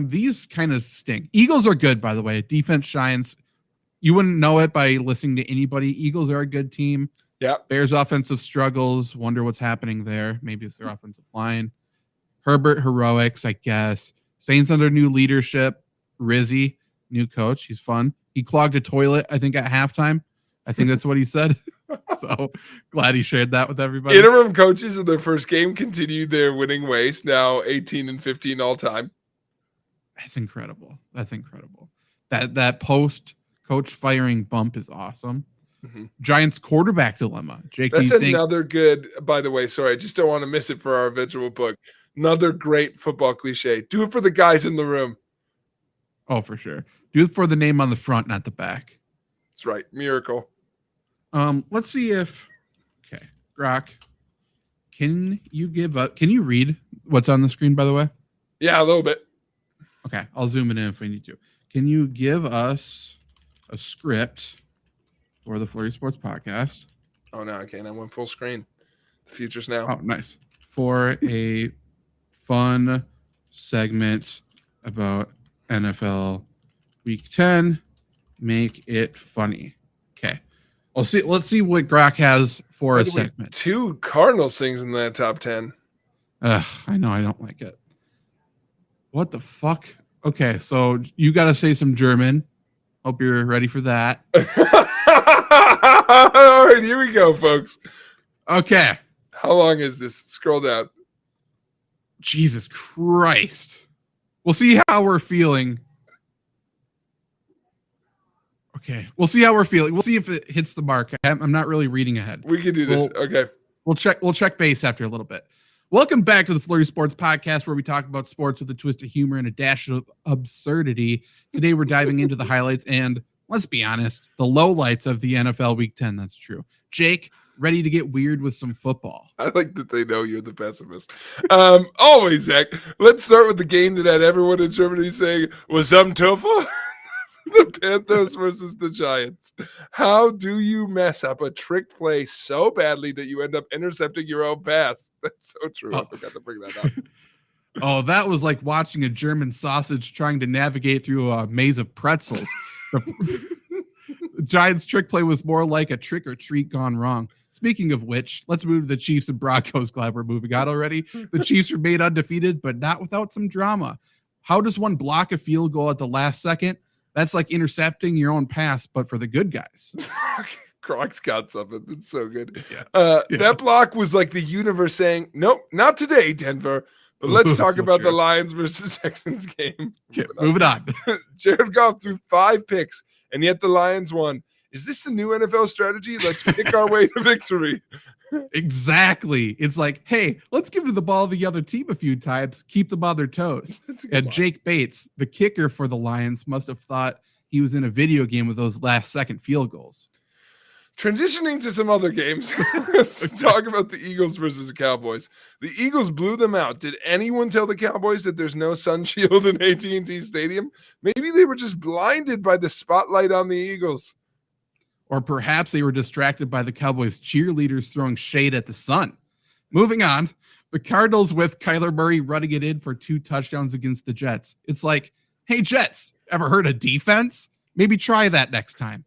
B: these kind of stink. Eagles are good, by the way. Defense shines. You wouldn't know it by listening to anybody. Eagles are a good team.
C: Yeah.
B: Bears offensive struggles. Wonder what's happening there. Maybe it's their offensive line. Herbert heroics, I guess. Saints under new leadership. Rizzy, new coach. He's fun. He clogged a toilet, I think, at halftime. I think that's what he said. So glad he shared that with everybody.
C: Interim coaches in their first game continued their winning ways. Now 18-15 all time.
B: That's incredible. That post coach firing bump is awesome. Mm-hmm. Giants quarterback dilemma. Jake,
C: that's another good, by the way, sorry, I just don't want to miss it for our visual book. Another great football cliche. Do it for the guys in the room.
B: Oh, for sure. Do it for the name on the front, not the back.
C: That's right. Miracle.
B: Let's see if Grok, can you read what's on the screen, by the way?
C: Yeah, a little bit.
B: Okay, I'll zoom it in if we need to. Can you give us a script for the Flurry Sports Podcast?
C: Oh, no, I can't. I went full screen. The future's now.
B: Oh, nice. For a fun segment about NFL Week 10, make it funny. Okay. Let's see what Grok has for a segment.
C: 2 Cardinals things in that top 10.
B: I know I don't like it. What the fuck? Okay, so you got to say some German. Hope you're ready for that.
C: All right, here we go, folks.
B: Okay.
C: How long is this? Scroll down.
B: Jesus Christ. We'll see how we're feeling. Okay, we'll see how we're feeling. We'll see if it hits the mark. I'm not really reading ahead.
C: We can do this. Okay.
B: We'll check base after a little bit. Welcome back to the Flurry Sports Podcast, where we talk about sports with a twist of humor and a dash of absurdity. Today, we're diving into the highlights and, let's be honest, the lowlights of the NFL Week 10. That's true. Jake, ready to get weird with some football?
C: I like that they know you're the pessimist. Always, Zach. Let's start with the game that had everyone in Germany saying, was tougher? The Panthers versus the Giants. How do you mess up a trick play so badly that you end up intercepting your own pass? That's so true. I forgot to bring that up.
B: Oh, that was like watching a German sausage trying to navigate through a maze of pretzels. The Giants trick play was more like a trick or treat gone wrong. Speaking of which, let's move to the Chiefs and Broncos. Glad we're moving on already. The Chiefs remain undefeated, but not without some drama. How does one block a field goal at the last second? That's like intercepting your own pass, but for the good guys.
C: Grok's got something. It's so good. Yeah. That block was like the universe saying, nope, not today, Denver. But let's talk about the Lions versus Texans game.
B: Moving on.
C: Jared Goff threw 5 picks, and yet the Lions won. Is this the new NFL strategy? Let's pick our way to victory.
B: Exactly. It's like, hey, let's give the ball to the other team a few times, keep them on their toes. And Jake Bates, the kicker for the Lions, must have thought he was in a video game with those last second field goals.
C: Transitioning to some other games, let's talk about the Eagles versus the Cowboys. The Eagles blew them out. Did anyone tell the Cowboys that there's no sun shield in AT&T Stadium? Maybe they were just blinded by the spotlight on the Eagles.
B: Or perhaps they were distracted by the Cowboys cheerleaders throwing shade at the sun. Moving on, the Cardinals with Kyler Murray running it in for 2 touchdowns against the Jets. It's like, hey, Jets, ever heard of defense? Maybe try that next time.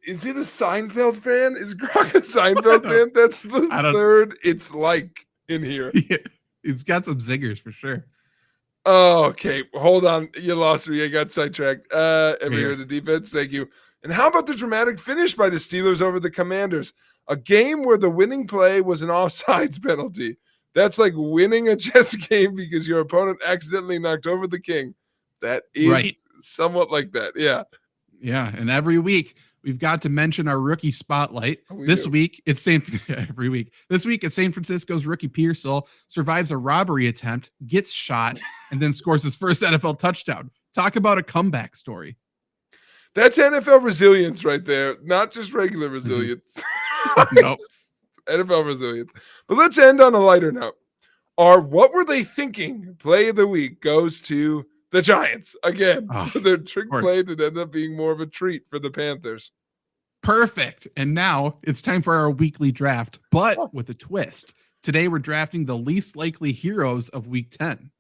C: Is it a Seinfeld fan? Is Grok a Seinfeld fan? That's the third it's like in here.
B: Yeah, it's got some zingers for sure.
C: Oh, okay. Hold on. You lost me. I got sidetracked. Ever heard of the defense? Thank you. And how about the dramatic finish by the Steelers over the Commanders? A game where the winning play was an offsides penalty. That's like winning a chess game because your opponent accidentally knocked over the king. That is somewhat like that. Yeah.
B: Yeah. And every week we've got to mention our rookie spotlight. This week it's every week. This week it's San Francisco's rookie Pearsall survives a robbery attempt, gets shot, and then scores his first NFL touchdown. Talk about a comeback story.
C: That's NFL resilience right there, not just regular resilience.
B: Nope.
C: NFL resilience. But let's end on a lighter note. Our What Were They Thinking play of the week goes to the Giants. Again, their trick play that ended up being more of a treat for the Panthers.
B: Perfect. And now it's time for our weekly draft, but with a twist. Today we're drafting the least likely heroes of week 10.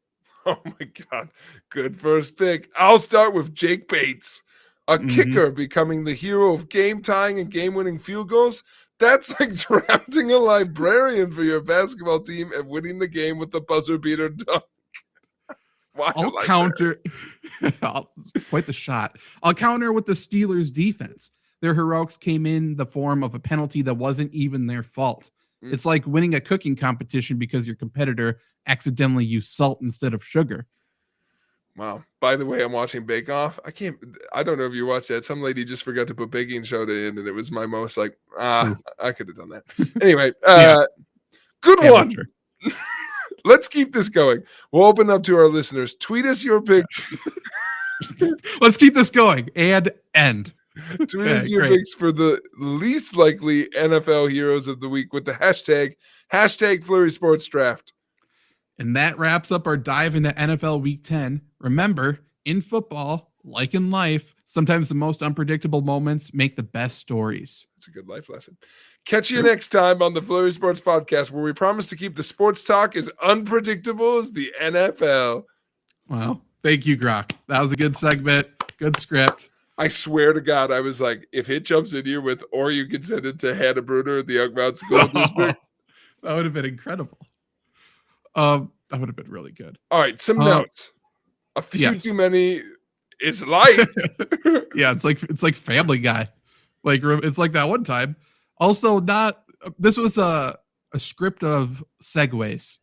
C: Oh my God. Good first pick. I'll start with Jake Bates. A kicker becoming the hero of game-tying and game-winning field goals? That's like drafting a librarian for your basketball team and winning the game with the buzzer-beater dunk.
B: I'll counter. Quite the shot. I'll counter with the Steelers' defense. Their heroics came in the form of a penalty that wasn't even their fault. It's like winning a cooking competition because your competitor accidentally used salt instead of sugar.
C: Wow. By the way, I'm watching Bake Off. I don't know if you watched that. Some lady just forgot to put baking soda in, and it was my most like, I could have done that. Anyway, good one. Let's keep this going. We'll open up to our listeners. Tweet us your picks.
B: Let's keep this going and end.
C: Tweet us your picks for the least likely NFL heroes of the week with the hashtag Flurry Sports Draft.
B: And that wraps up our dive into NFL Week 10. Remember, in football, like in life, sometimes the most unpredictable moments make the best stories.
C: It's a good life lesson. Catch you next time on the Flurry Sports Podcast, where we promise to keep the sports talk as unpredictable as the NFL.
B: Well, thank you, Grok. That was a good segment. Good script.
C: I swear to God, I was like, if it jumps in here with, or you can send it to Hannah Bruner at the Young Mount School District.
B: That would have been incredible. That would have been really good.
C: All right, some notes. A few too many. It's light.
B: Yeah, it's like Family Guy. Like it's like that one time. Also, not this was a script of segues.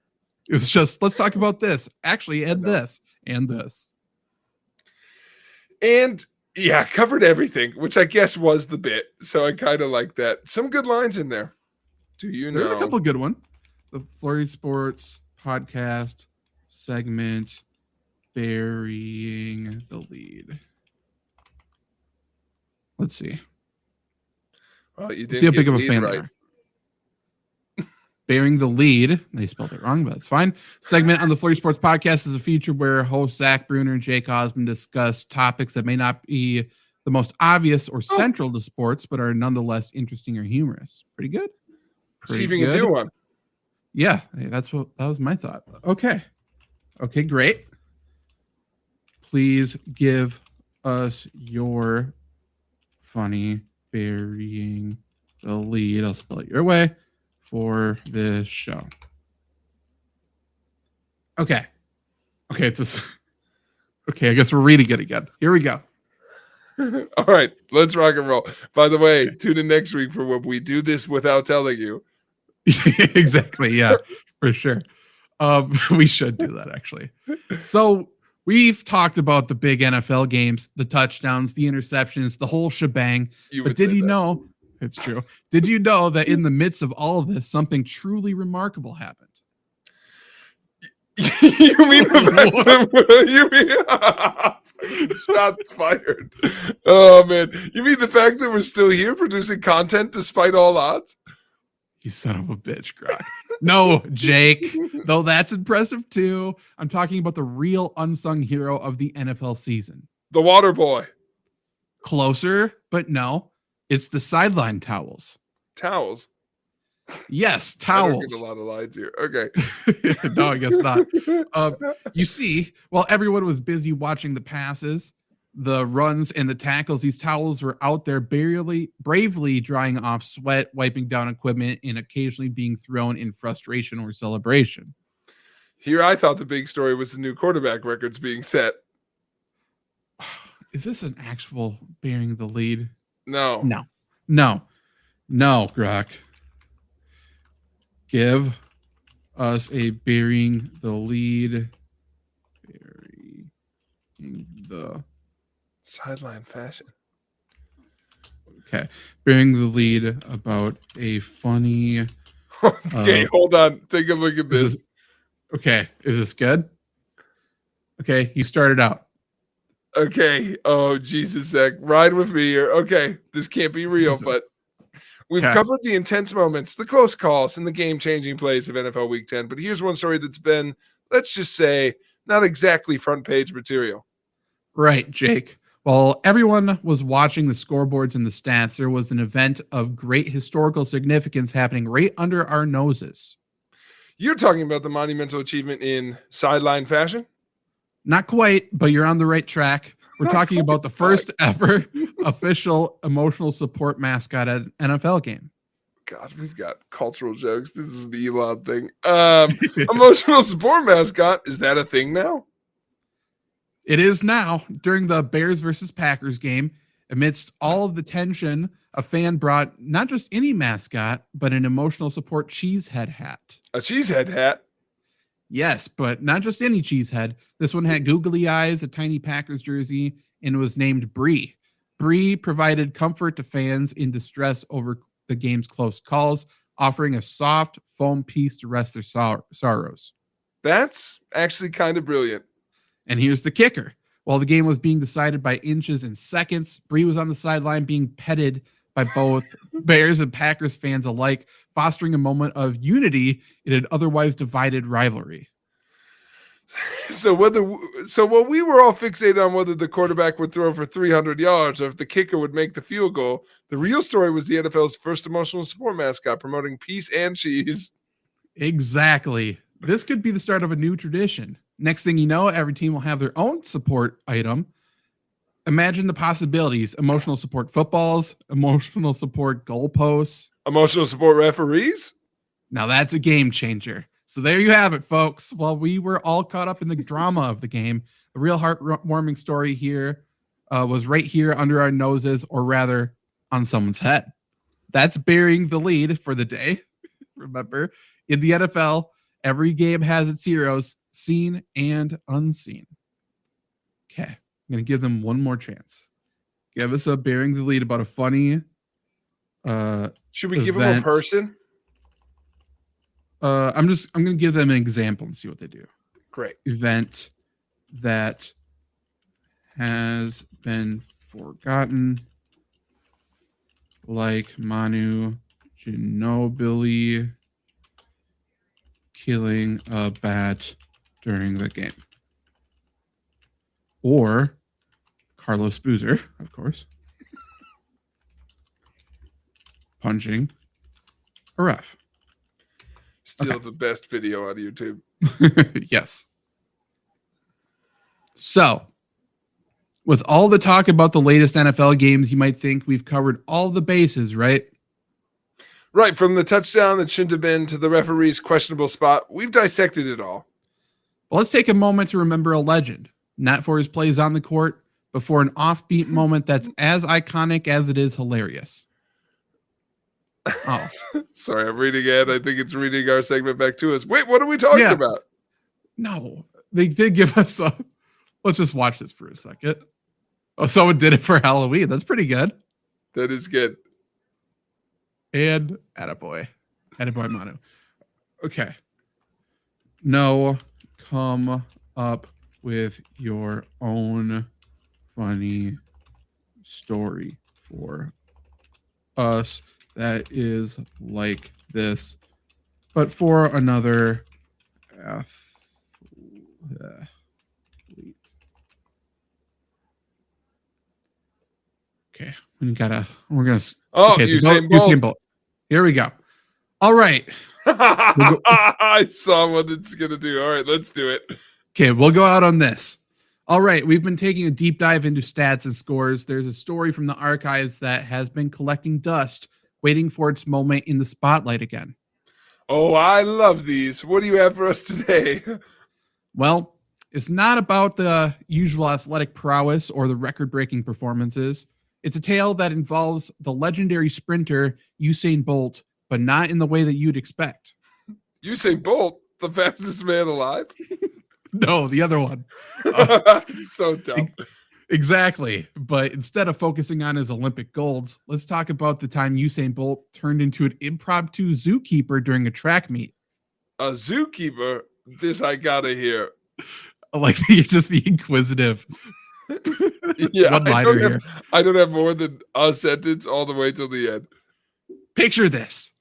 B: It was just let's talk about this. Actually, and this and this.
C: And yeah, covered everything, which I guess was the bit. So I kind of like that. Some good lines in there. Do you know?
B: There's a couple good ones. The Flurry Sports podcast segment, burying the lead. Let's see.
C: Well, you
B: Let's see how big of a fan they are. Bearing the lead. They spelled it wrong, but that's fine. Segment on the Flurry Sports podcast is a feature where hosts Zach Bruner and Jake Osmond discuss topics that may not be the most obvious or central to sports, but are nonetheless interesting or humorous. Pretty good.
C: See if you can do one.
B: Yeah, that was my thought. Okay, great. Please give us your funny burying the lead. I'll spell it your way for this show. Okay, it's this. Okay, I guess we're reading it again. Here we go.
C: All right, let's rock and roll. By the way, tune in next week for when we do this without telling you.
B: Exactly. Yeah, for sure. We should do that actually. So we've talked about the big NFL games, the touchdowns, the interceptions, the whole shebang. But did you know? It's true. Did you know that in the midst of all of this, something truly remarkable happened?
C: You mean shots fired? Oh man, you mean the fact that we're still here producing content despite all odds?
B: You son of a bitch, Grok. No, Jake, though that's impressive too. I'm talking about the real unsung hero of the NFL season.
C: The water boy.
B: Closer, but no. It's the sideline towels.
C: Towels?
B: Yes, towels.
C: I don't get a lot of lines here. Okay.
B: No, I guess not. You see, while everyone was busy watching the passes, the runs, and the tackles, these towels were out there bravely drying off sweat, wiping down equipment, and occasionally being thrown in frustration or celebration.
C: Here I thought the big story was the new quarterback records being set.
B: Is this an actual bearing the lead?
C: No,
B: Grok. Give us a bearing the lead. Bearing the
C: sideline fashion.
B: Okay. Bearing the lead about a funny.
C: Okay, hold on. Take a look at this.
B: Is this good? Okay, you started out.
C: Okay. Oh, Jesus, Zach. Ride with me here. Okay. This can't be real, but we've covered the intense moments, the close calls, and the game-changing plays of NFL Week 10. But here's one story that's been, let's just say, not exactly front-page material.
B: Right, Jake. While everyone was watching the scoreboards and the stats, there was an event of great historical significance happening right under our noses.
C: You're talking about the monumental achievement in sideline fashion?
B: Not quite, but you're on the right track. We're talking about the first ever official emotional support mascot at an NFL game.
C: God, we've got cultural jokes. This is the Elon thing. Emotional support mascot. Is that a thing now?
B: It is now. During the Bears versus Packers game, amidst all of the tension, a fan brought not just any mascot, but an emotional support cheesehead hat.
C: A cheesehead hat?
B: Yes, but not just any cheesehead. This one had googly eyes, a tiny Packers jersey, and was named Bree. Bree provided comfort to fans in distress over the game's close calls, offering a soft foam piece to rest their sorrows.
C: That's actually kind of brilliant.
B: And here's the kicker. While the game was being decided by inches and seconds, Bree was on the sideline being petted by both Bears and Packers fans alike, fostering a moment of unity in an otherwise divided rivalry.
C: So while we were all fixated on whether the quarterback would throw for 300 yards or if the kicker would make the field goal, the real story was the NFL's first emotional support mascot promoting peace and cheese.
B: Exactly. This could be the start of a new tradition. Next thing you know, every team will have their own support item. Imagine the possibilities: emotional support footballs, emotional support goalposts,
C: emotional support referees.
B: Now that's a game changer. So there you have it, folks. Well, we were all caught up in the drama of the game. The real heartwarming story here was right here under our noses, or rather on someone's head. That's burying the lead for the day. Remember, in the NFL, every game has its heroes, seen and unseen. Okay, I'm going to give them one more chance. Give us a burying the lead about a funny
C: should we give them a person?
B: I'm going to give them an example and see what they do.
C: Great.
B: Event that has been forgotten, like Manu Ginobili killing a bat during the game. Or Carlos Boozer, of course, punching a ref.
C: Still the best video on YouTube.
B: Yes. So, with all the talk about the latest NFL games, you might think we've covered all the bases, right?
C: Right, from the touchdown that shouldn't have been to the referee's questionable spot, we've dissected it all.
B: Well, let's take a moment to remember a legend, not for his plays on the court, but for an offbeat moment that's as iconic as it is hilarious. Oh,
C: sorry, I'm reading it. I think it's reading our segment back to us. Wait, what are we talking about?
B: No, they did give us a. Let's just watch this for a second. Oh, someone did it for Halloween. That's pretty good.
C: That is good.
B: And attaboy Manu. Okay. No, come up with your own funny story for us that is like this, but for another athlete. Okay, we're gonna. Okay,
C: Usain Bolt.
B: Here we go. All right.
C: I saw what it's gonna do. All right, let's do it.
B: Okay, we'll go out on this. All right, we've been taking a deep dive into stats and scores. There's a story from the archives that has been collecting dust, waiting for its moment in the spotlight again.
C: Oh, I love these. What do you have for us today?
B: Well, it's not about the usual athletic prowess or the record-breaking performances. It's a tale that involves the legendary sprinter Usain Bolt, but not in the way that you'd expect.
C: Usain Bolt, the fastest man alive?
B: No, the other one.
C: So dumb.
B: Exactly. But instead of focusing on his Olympic golds, let's talk about the time Usain Bolt turned into an impromptu zookeeper during a track meet.
C: A zookeeper? This I gotta hear.
B: Like, you're just the inquisitive.
C: Yeah, I don't have more than a sentence all the way till the end.
B: Picture this.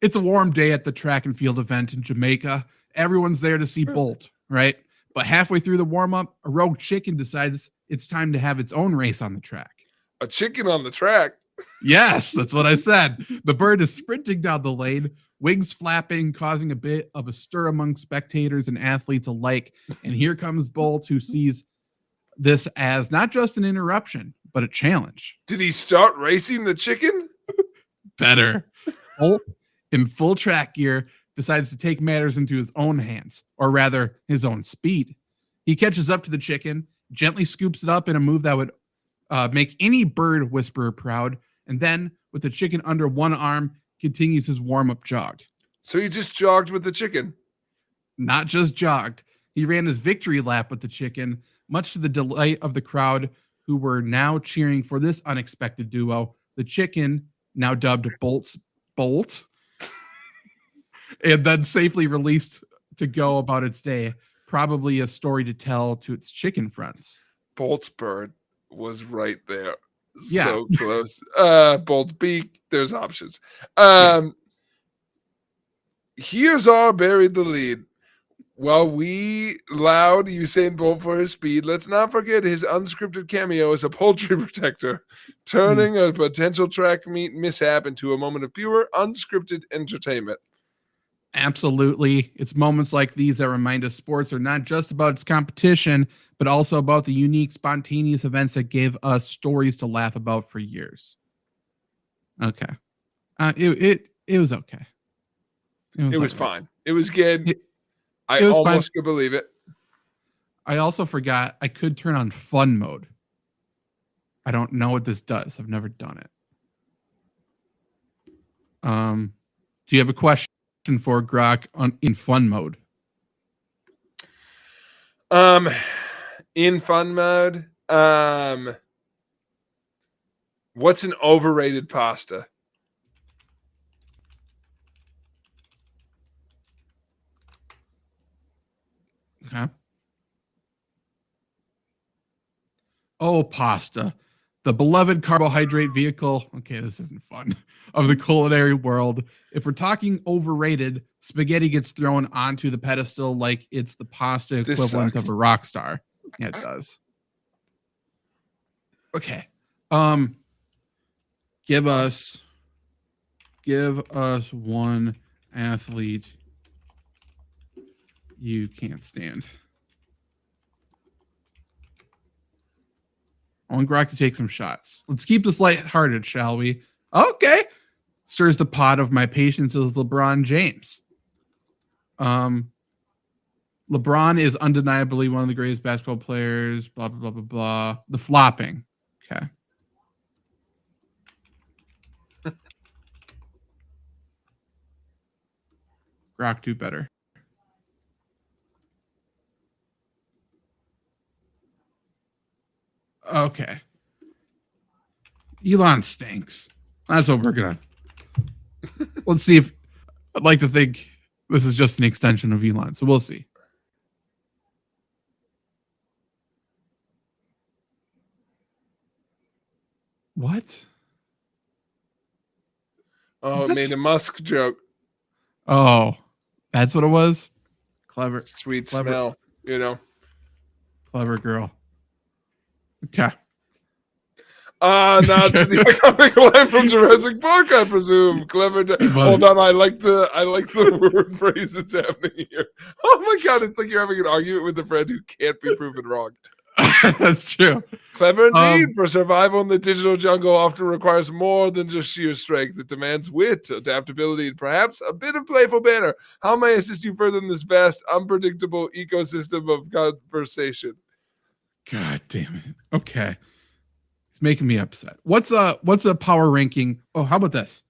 B: It's a warm day at the track and field event in Jamaica. Everyone's there to see Bolt, right? But halfway through the warm-up, a rogue chicken decides it's time to have its own race on the track.
C: A chicken on the track?
B: Yes, that's what I said. The bird is sprinting down the lane, wings flapping, causing a bit of a stir among spectators and athletes alike. And here comes Bolt, who sees this as not just an interruption, but a challenge.
C: Did he start racing the chicken?
B: Better. Bolt, in full track gear, decides to take matters into his own hands, or rather, his own speed. He catches up to the chicken, gently scoops it up in a move that would make any bird whisperer proud, and then, with the chicken under one arm, continues his warm-up jog.
C: So he just jogged with the chicken?
B: Not just jogged. He ran his victory lap with the chicken, much to the delight of the crowd, who were now cheering for this unexpected duo. The chicken, now dubbed Bolt's Bolt, and then safely released to go about its day. Probably a story to tell to its chicken friends.
C: Bolt's bird was right there.
B: Yeah.
C: So close. Bolt's beak, there's options. Here's our buried the lead. While we laud Usain Bolt for his speed, let's not forget his unscripted cameo as a poultry protector, turning a potential track meet mishap into a moment of pure unscripted entertainment.
B: Absolutely. It's moments like these that remind us sports are not just about its competition, but also about the unique, spontaneous events that give us stories to laugh about for years. Okay. It was okay.
C: It was fine. It was good. I
B: It was
C: almost
B: fine.
C: could believe it.
B: I also forgot I could turn on fun mode. I don't know what this does. I've never done it. Do you have a question for Grok in fun mode?
C: In fun mode, what's an overrated pasta?
B: Okay. Oh, pasta. The beloved carbohydrate vehicle. Okay, this isn't fun. Of the culinary world. If we're talking overrated, spaghetti gets thrown onto the pedestal like it's the pasta
C: This
B: equivalent
C: sucks.
B: of a rock star. Yeah, it does. Okay. Give us one athlete you can't stand. I want Grok to take some shots. Let's keep this lighthearted, shall we? Okay. Stirs the pot of my patience is LeBron James. LeBron is undeniably one of the greatest basketball players, blah, blah, blah, blah, blah. The flopping. Okay. Grok, do better. Okay. Elon stinks. That's what we're gonna. Let's see if I'd like to think this is just an extension of Elon, so we'll see. What?
C: Oh, it
B: What?
C: made a Musk joke.
B: Oh, that's what it was. Clever,
C: Sweet
B: clever,
C: smell, you know.
B: clever girl. Okay.
C: Not to the iconic line from Jurassic Park, I presume. Clever. Hold on, I like the word phrase that's happening here. Oh my god, it's like you're having an argument with a friend who can't be proven wrong.
B: That's true.
C: Clever indeed. For survival in the digital jungle often requires more than just sheer strength. It demands wit, adaptability, and perhaps a bit of playful banter. How may I assist you further in this vast, unpredictable ecosystem of conversation?
B: God damn it. Okay. It's making me upset. What's a power ranking? Oh, how about this?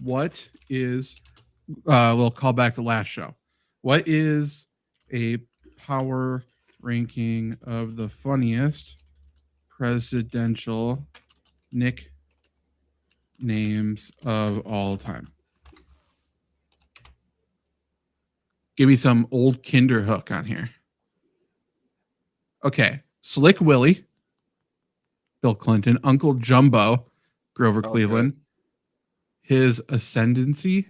B: What is a little callback to last show? What is a power ranking of the funniest presidential nicknames of all time? Give me some old Kinderhook on here. Okay. Slick Willie, Bill Clinton. Uncle Jumbo, Grover Cleveland. His ascendancy,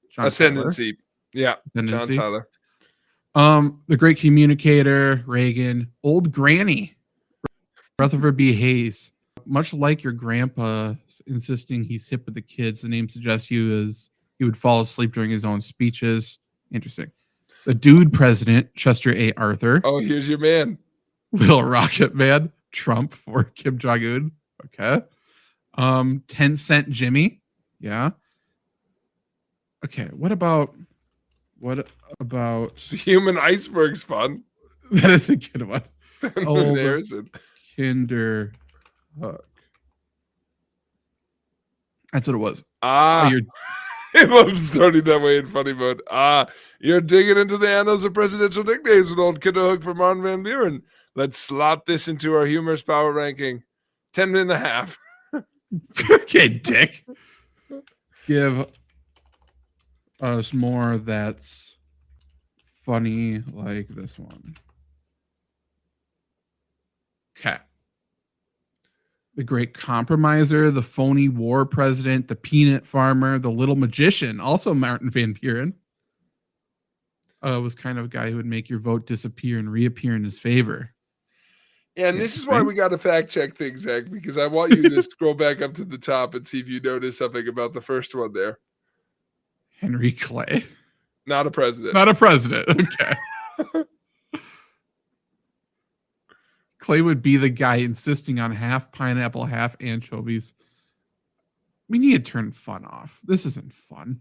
B: John
C: Ascendancy.
B: Tyler.
C: Yeah.
B: Ascendancy.
C: John Tyler.
B: The great communicator, Reagan. Old Granny, Rutherford B. Hayes. Much like your grandpa insisting he's hip with the kids, the name suggests he would fall asleep during his own speeches. Interesting. The dude president, Chester A. Arthur.
C: Oh, here's your man.
B: Little Rocket Man, Trump for Kim Jong-un. Okay. 10-cent Jimmy. Yeah. Okay. What about
C: The human iceberg's fun?
B: that is a good one.
C: Old Harrison.
B: Kinder Hook. That's what it was.
C: I love starting that way in funny mode. You're digging into the annals of presidential nicknames with old Kinderhook from Ron Van Buren. Let's slot this into our humorous power ranking. 10.5.
B: Okay, dick. Give us more that's funny like this one. Okay. The great compromiser, the phony war president, the peanut farmer, the little magician, also Martin Van Buren. Was kind of a guy who would make your vote disappear and reappear in his favor.
C: Yeah, and this is why we got to fact check things, Zach, because I want you to scroll back up to the top and see if you notice something about the first one there.
B: Henry Clay.
C: Not a president.
B: Not a president. Okay. Clay would be the guy insisting on half pineapple, half anchovies. We need to turn fun off. This isn't fun.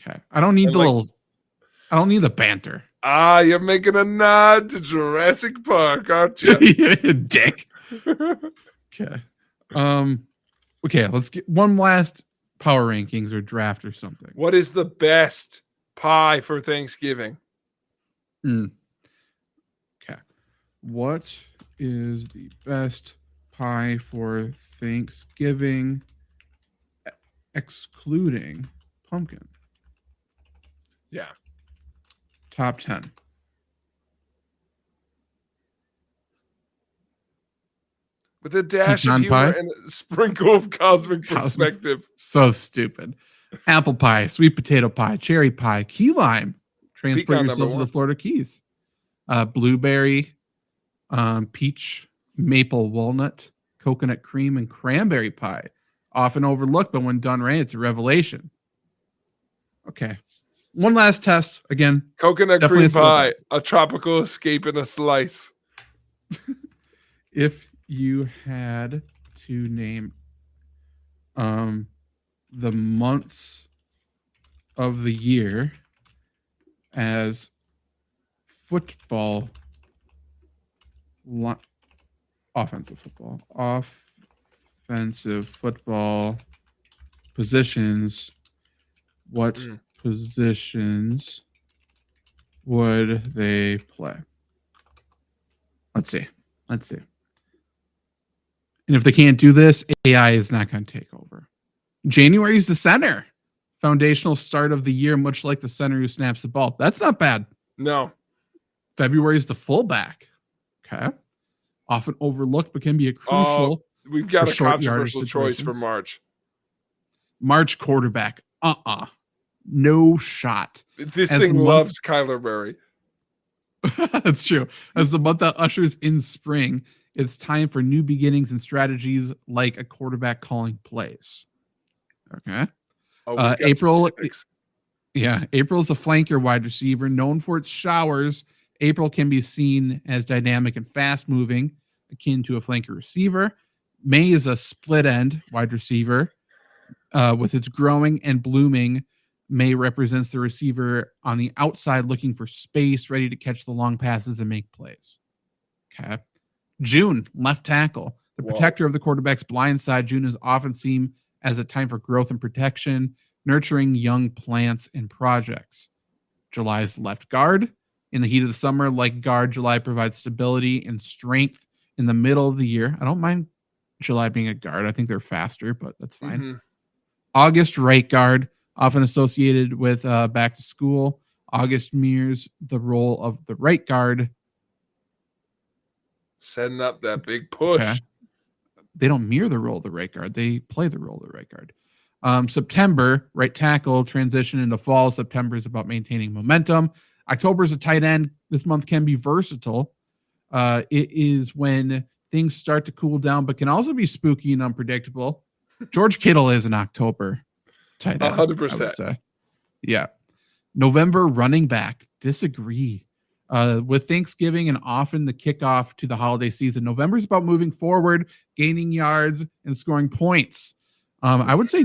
B: Okay. I don't need the banter.
C: You're making a nod to Jurassic Park, aren't you?
B: Dick. Okay. Okay, let's get one last power rankings or draft or something.
C: What is the best pie for Thanksgiving?
B: Okay. What is the best pie for Thanksgiving excluding pumpkin?
C: Yeah.
B: Top 10.
C: With a dash
B: Pecan
C: of humor
B: pie?
C: and a sprinkle of cosmic perspective.
B: So stupid. Apple pie, sweet potato pie, cherry pie, key lime. Transport
C: Pecan
B: yourself to
C: #1.
B: the Florida Keys. Blueberry, peach, maple walnut, coconut cream, and cranberry pie. Often overlooked, but when done right, it's a revelation. Okay. One last test. Again,
C: Coconut
B: definitely
C: cream
B: a
C: pie,
B: throwback.
C: a tropical escape in a slice.
B: If you had to name the months of the year as football, offensive football positions, what positions would they play? Let's see. And if they can't do this, AI is not going to take over. January is the center. Foundational start of the year, much like the center who snaps the ball. That's not bad.
C: No.
B: February is the fullback. Okay. Often overlooked, but can be a crucial.
C: We've got a
B: short
C: controversial
B: yardage
C: choice for
B: situations.
C: March.
B: March quarterback. No shot.
C: This thing loves Kyler Murray.
B: That's true. As the month that ushers in spring, it's time for new beginnings and strategies like a quarterback calling plays. Okay. April. Yeah. April is a flanker wide receiver known for its showers. April can be seen as dynamic and fast moving, akin to a flanker receiver. May is a split end wide receiver. With its growing and blooming, May represents the receiver on the outside looking for space, ready to catch the long passes and make plays. Okay. June, left tackle. The protector of the quarterback's blind side. June is often seen as a time for growth and protection, nurturing young plants and projects. July's left guard. In the heat of the summer, like guard, July provides stability and strength in the middle of the year. I don't mind July being a guard. I think they're faster, but that's fine.
C: Mm-hmm.
B: August, right guard, often associated with back to school. August mirrors the role of the right guard.
C: Setting up that big push.
B: Okay. They don't mirror the role of the right guard. They play the role of the right guard. September, right tackle, transition into fall. September is about maintaining momentum. October is a tight end. This month can be versatile. It is when things start to cool down, but can also be spooky and unpredictable. George Kittle is an October tight end.
C: 100%.
B: I would say. Yeah. November, running back. Disagree. With Thanksgiving and often the kickoff to the holiday season, November is about moving forward, gaining yards, and scoring points. I would say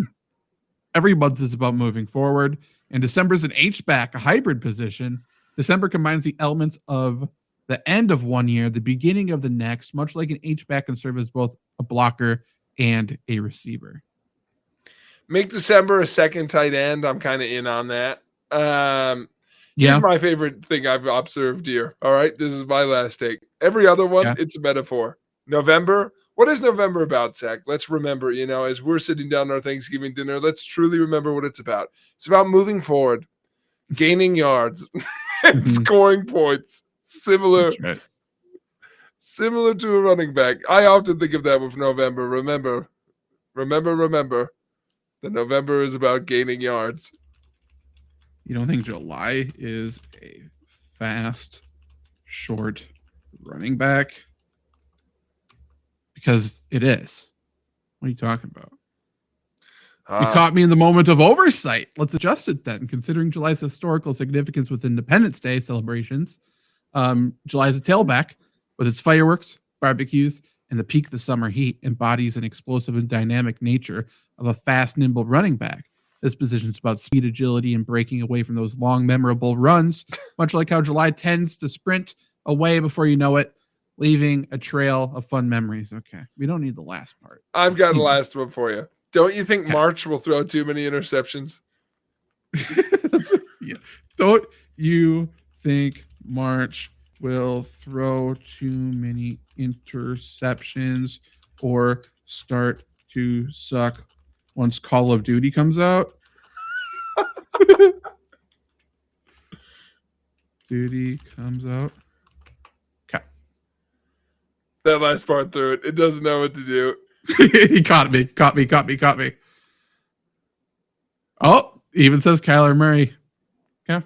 B: every month is about moving forward. And December is an H-back, a hybrid position. December combines the elements of the end of one year, the beginning of the next, much like an H-back can serve as both a blocker and a receiver.
C: Make December a second tight end. I'm kind of in on that. Here's my favorite thing I've observed here. All right. This is my last take. Every other one, it's a metaphor. November. What is November about, Zach? Let's remember, as we're sitting down our Thanksgiving dinner, let's truly remember what it's about. It's about moving forward, gaining yards, and scoring points. Similar to a running back. I often think of that with November. Remember that November is about gaining yards.
B: You don't think July is a fast, short running back? Because it is. What are you talking about? You caught me in the moment of oversight. Let's adjust it then. Considering July's historical significance with Independence Day celebrations, July's a tailback with its fireworks, barbecues, and the peak of the summer heat embodies an explosive and dynamic nature of a fast, nimble running back. This position is about speed, agility, and breaking away from those long, memorable runs, much like how July tends to sprint away before you know it, leaving a trail of fun memories. Okay, we don't need the last part.
C: I've got the last one for you. Don't you think March will throw too many interceptions?
B: Yeah. Don't you think March will throw too many interceptions or start to suck once Call of Duty comes out? Duty comes out. Okay.
C: That last part through it. It doesn't know what to do.
B: He caught me. Oh, even says Kyler Murray. Okay.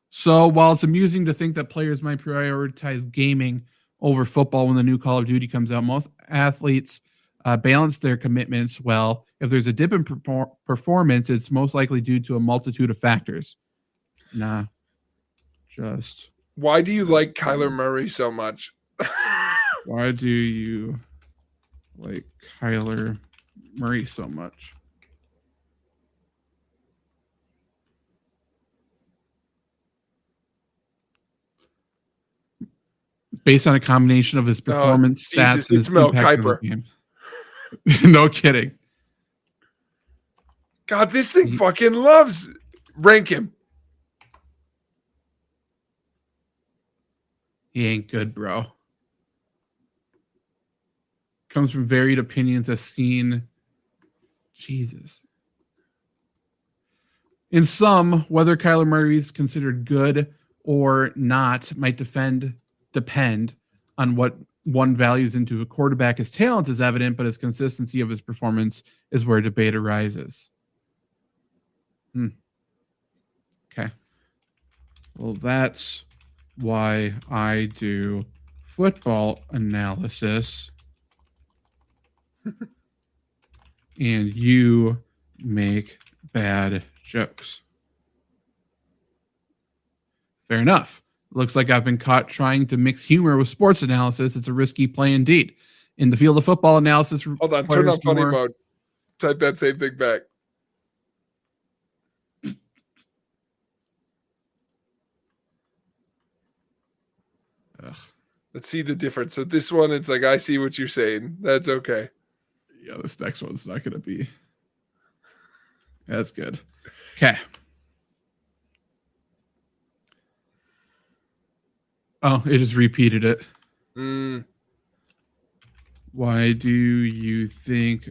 B: So while it's amusing to think that players might prioritize gaming over football when the new Call of Duty comes out, most athletes balance their commitments well. If there's a dip in performance, it's most likely due to a multitude of factors. Nah, just.
C: Why do you like Kyler Murray so much?
B: Why do you like Kyler Murray so much? It's based on a combination of his performance stats and his impact on the game. No kidding.
C: God, this thing fucking loves. Rank him.
B: He ain't good, bro. Comes from varied opinions as seen. Jesus. In some, whether Kyler Murray is considered good or not might depend on what one values into a quarterback. His talent is evident, but his consistency of his performance is where debate arises. Okay. Well, that's why I do football analysis and you make bad jokes. Fair enough. Looks like I've been caught trying to mix humor with sports analysis. It's a risky play indeed. In the field of football analysis,
C: hold on, turn on funny mode. Type that same thing back.
B: Ugh.
C: Let's see the difference. So this one, it's like, I see what you're saying. That's okay.
B: Yeah, this next one's not going to be. That's good. Okay. Oh, it just repeated it. Why do you think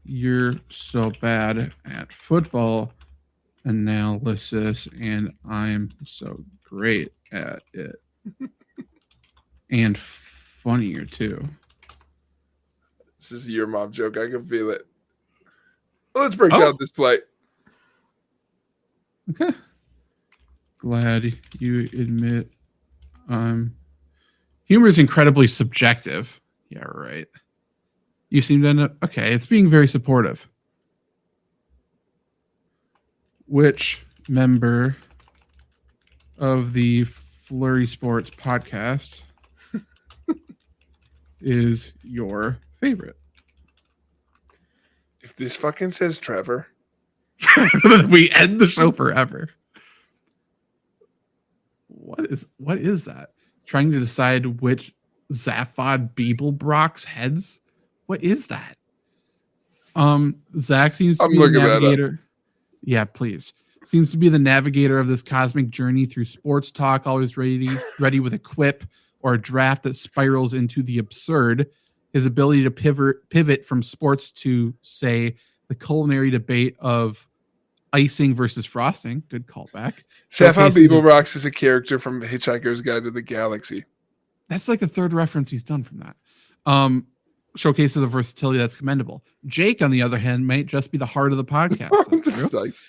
B: you're so bad at football analysis and I'm so great at it? And funnier too.
C: This is your mom joke. I can feel it. Well, let's break down this play.
B: Okay. Glad you admit humor is incredibly subjective. Yeah, right. You seem to end up okay. It's being very supportive. Which member of the Flurry Sports podcast is your favorite?
C: If this fucking says Trevor,
B: we end the show forever. What is that? Trying to decide which Zaphod Beeblebrock's heads? What is that? Zach seems to be the navigator. Yeah, please. Seems to be the navigator of this cosmic journey through sports talk, always ready with a quip or a draft that spirals into the absurd. His ability to pivot from sports to, say, the culinary debate of icing versus frosting. Good callback.
C: Zaphod Beeblebrox is a character from Hitchhiker's Guide to the Galaxy.
B: That's like the third reference he's done from that. Showcases a versatility that's commendable. Jake, on the other hand, might just be the heart of the podcast.
C: That's nice.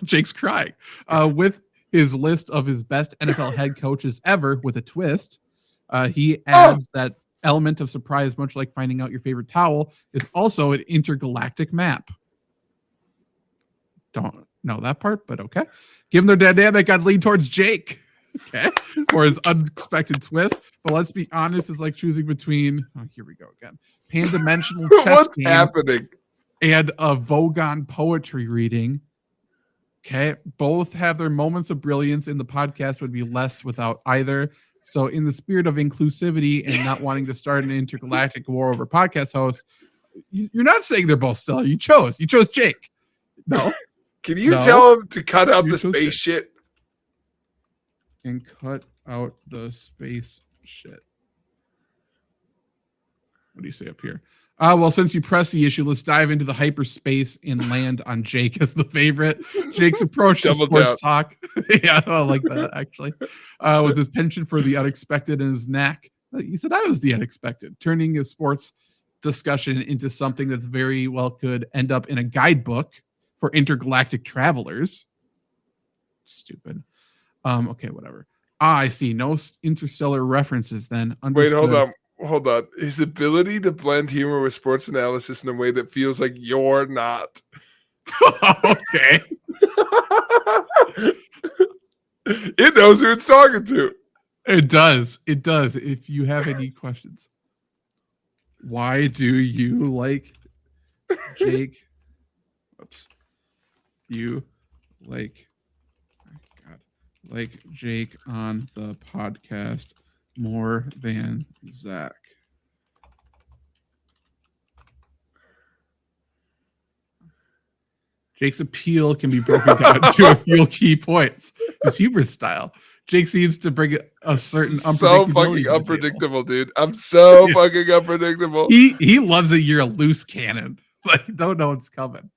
B: Jake's crying. With his list of his best NFL head coaches ever with a twist, he adds that element of surprise, much like finding out your favorite towel, is also an intergalactic map. Don't know that part, but okay. Given their dynamic, I'd lean towards Jake. Okay. For his unexpected twist. But let's be honest, it's like choosing between, here we go again, pan-dimensional chess
C: What's
B: game
C: happening?
B: and a Vogon poetry reading. Okay, both have their moments of brilliance, and the podcast would be less without either. So, in the spirit of inclusivity and not wanting to start an intergalactic war over podcast hosts, you're not saying they're both stellar. You chose Jake. No.
C: Can you tell him to cut out the space
B: Jake.
C: shit?
B: And cut out the space shit. What do you say up here? Well, since you pressed the issue, let's dive into the hyperspace and land on Jake as the favorite. Jake's approach to sports talk. Yeah, I like that, actually. With his penchant for the unexpected and his knack. He said, I was the unexpected, turning a sports discussion into something that's very well could end up in a guidebook for intergalactic travelers. Stupid. Okay, whatever. I see. No interstellar references then. Understood.
C: Wait, hold on. His ability to blend humor with sports analysis in a way that feels like you're not.
B: Okay.
C: It knows who it's talking to.
B: It does. It does. If you have any questions. Why do you like Jake? Oops. You like Jake on the podcast more than Zach. Jake's appeal can be broken down to a few key points. His humor style. Jake seems to bring a certain unpredictability.
C: So fucking unpredictable, dude. I'm so fucking unpredictable.
B: He loves it. You're a loose cannon. Like, don't know what's coming.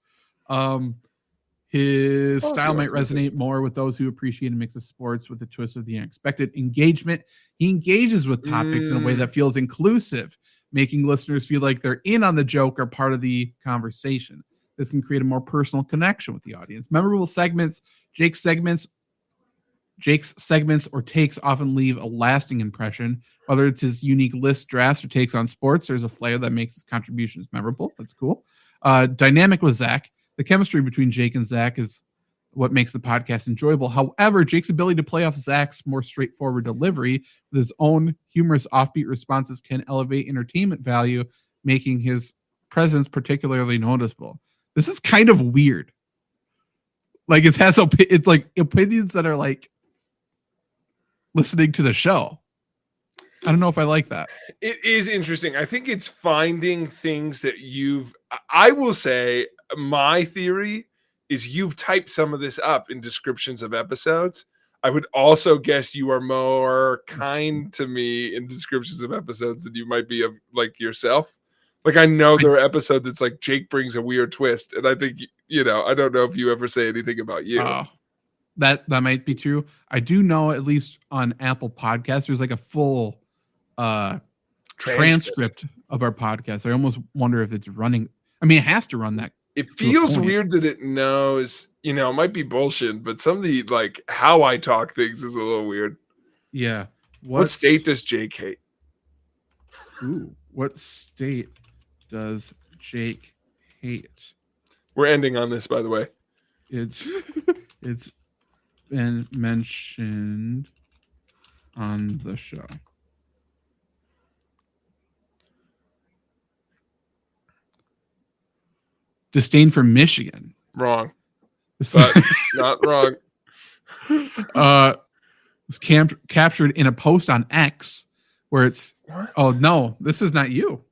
B: His style might resonate more with those who appreciate a mix of sports with a twist of the unexpected. Engagement. He engages with topics in a way that feels inclusive, making listeners feel like they're in on the joke or part of the conversation. This can create a more personal connection with the audience. Memorable segments. Jake's segments or takes often leave a lasting impression. Whether it's his unique list, drafts, or takes on sports, there's a flair that makes his contributions memorable. That's cool. Dynamic with Zach. The chemistry between Jake and Zach is what makes the podcast enjoyable. However, Jake's ability to play off Zach's more straightforward delivery with his own humorous offbeat responses can elevate entertainment value, making his presence particularly noticeable. This is kind of weird. Like, it's like opinions that are like listening to the show. I don't know if I like that.
C: It is interesting. I think it's finding things that I will say my theory is you've typed some of this up in descriptions of episodes. I would also guess you are more kind to me in descriptions of episodes than you might be of like yourself. Like, I know there are episodes that's like Jake brings a weird twist. And I think, I don't know if you ever say anything about you.
B: That might be true. I do know, at least on Apple Podcasts, there's like a full transcript of our podcast. I almost wonder if it's running. I mean, it has to run that.
C: It feels weird that it knows, it might be bullshit, but some of the, like, how I talk things is a little weird.
B: Yeah.
C: What state does Jake hate?
B: Ooh, what state does Jake hate?
C: We're ending on this, by the way.
B: It's been mentioned on the show. Disdain for Michigan.
C: Wrong. But not wrong.
B: It's captured in a post on X where it's, oh no, this is not you.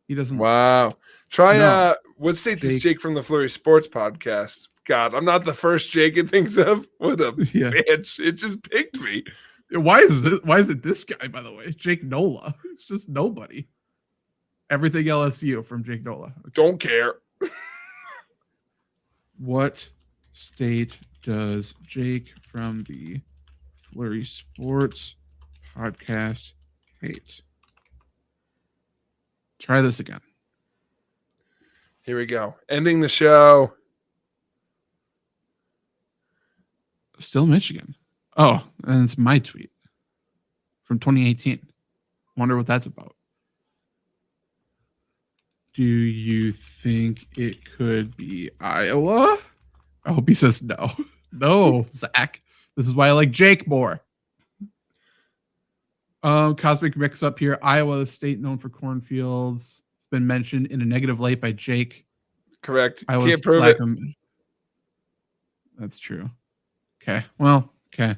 B: He doesn't.
C: Wow. Try, what state does Jake from the Flurry Sports podcast? God, I'm not the first Jake it thinks of. What a bitch. It just picked me.
B: Why is it this guy, by the way? Jake Nola. It's just nobody. Everything LSU from Jake Nola.
C: Okay. Don't care.
B: What state does Jake from the Flurry Sports podcast hate? Try this again.
C: Here we go. Ending the show.
B: Still Michigan. Oh, and it's my tweet from 2018. Wonder what that's about. Do you think it could be Iowa? I hope he says no. No, Zach. This is why I like Jake more. Cosmic Mix Up here. Iowa State known for cornfields. It's been mentioned in a negative light by Jake.
C: Correct.
B: Iowa's
C: Can't prove it.
B: That's true. Okay. Well, okay.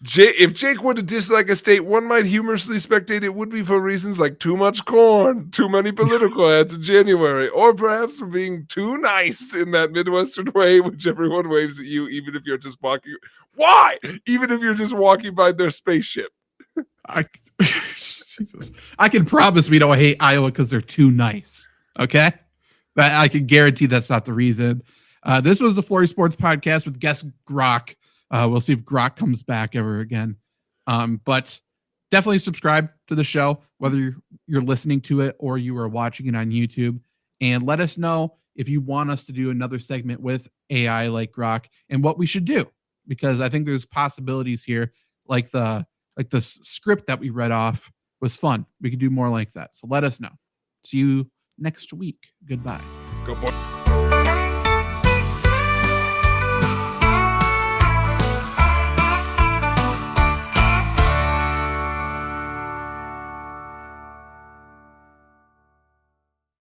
C: If Jake were to dislike a state, one might humorously spectate it would be for reasons like too much corn, too many political ads in January, or perhaps for being too nice in that Midwestern way, which everyone waves at you, even if you're just walking. Why? Even if you're just walking by their spaceship.
B: Jesus. I can promise we don't hate Iowa because they're too nice. Okay? But I can guarantee that's not the reason. This was the Flurry Sports Podcast with guest Grok. We'll see if Grok comes back ever again. But definitely subscribe to the show, whether you're listening to it or you are watching it on YouTube. And let us know if you want us to do another segment with AI like Grok and what we should do. Because I think there's possibilities here, like the script that we read off was fun. We could do more like that. So let us know. See you next week. Goodbye.
C: Go boy.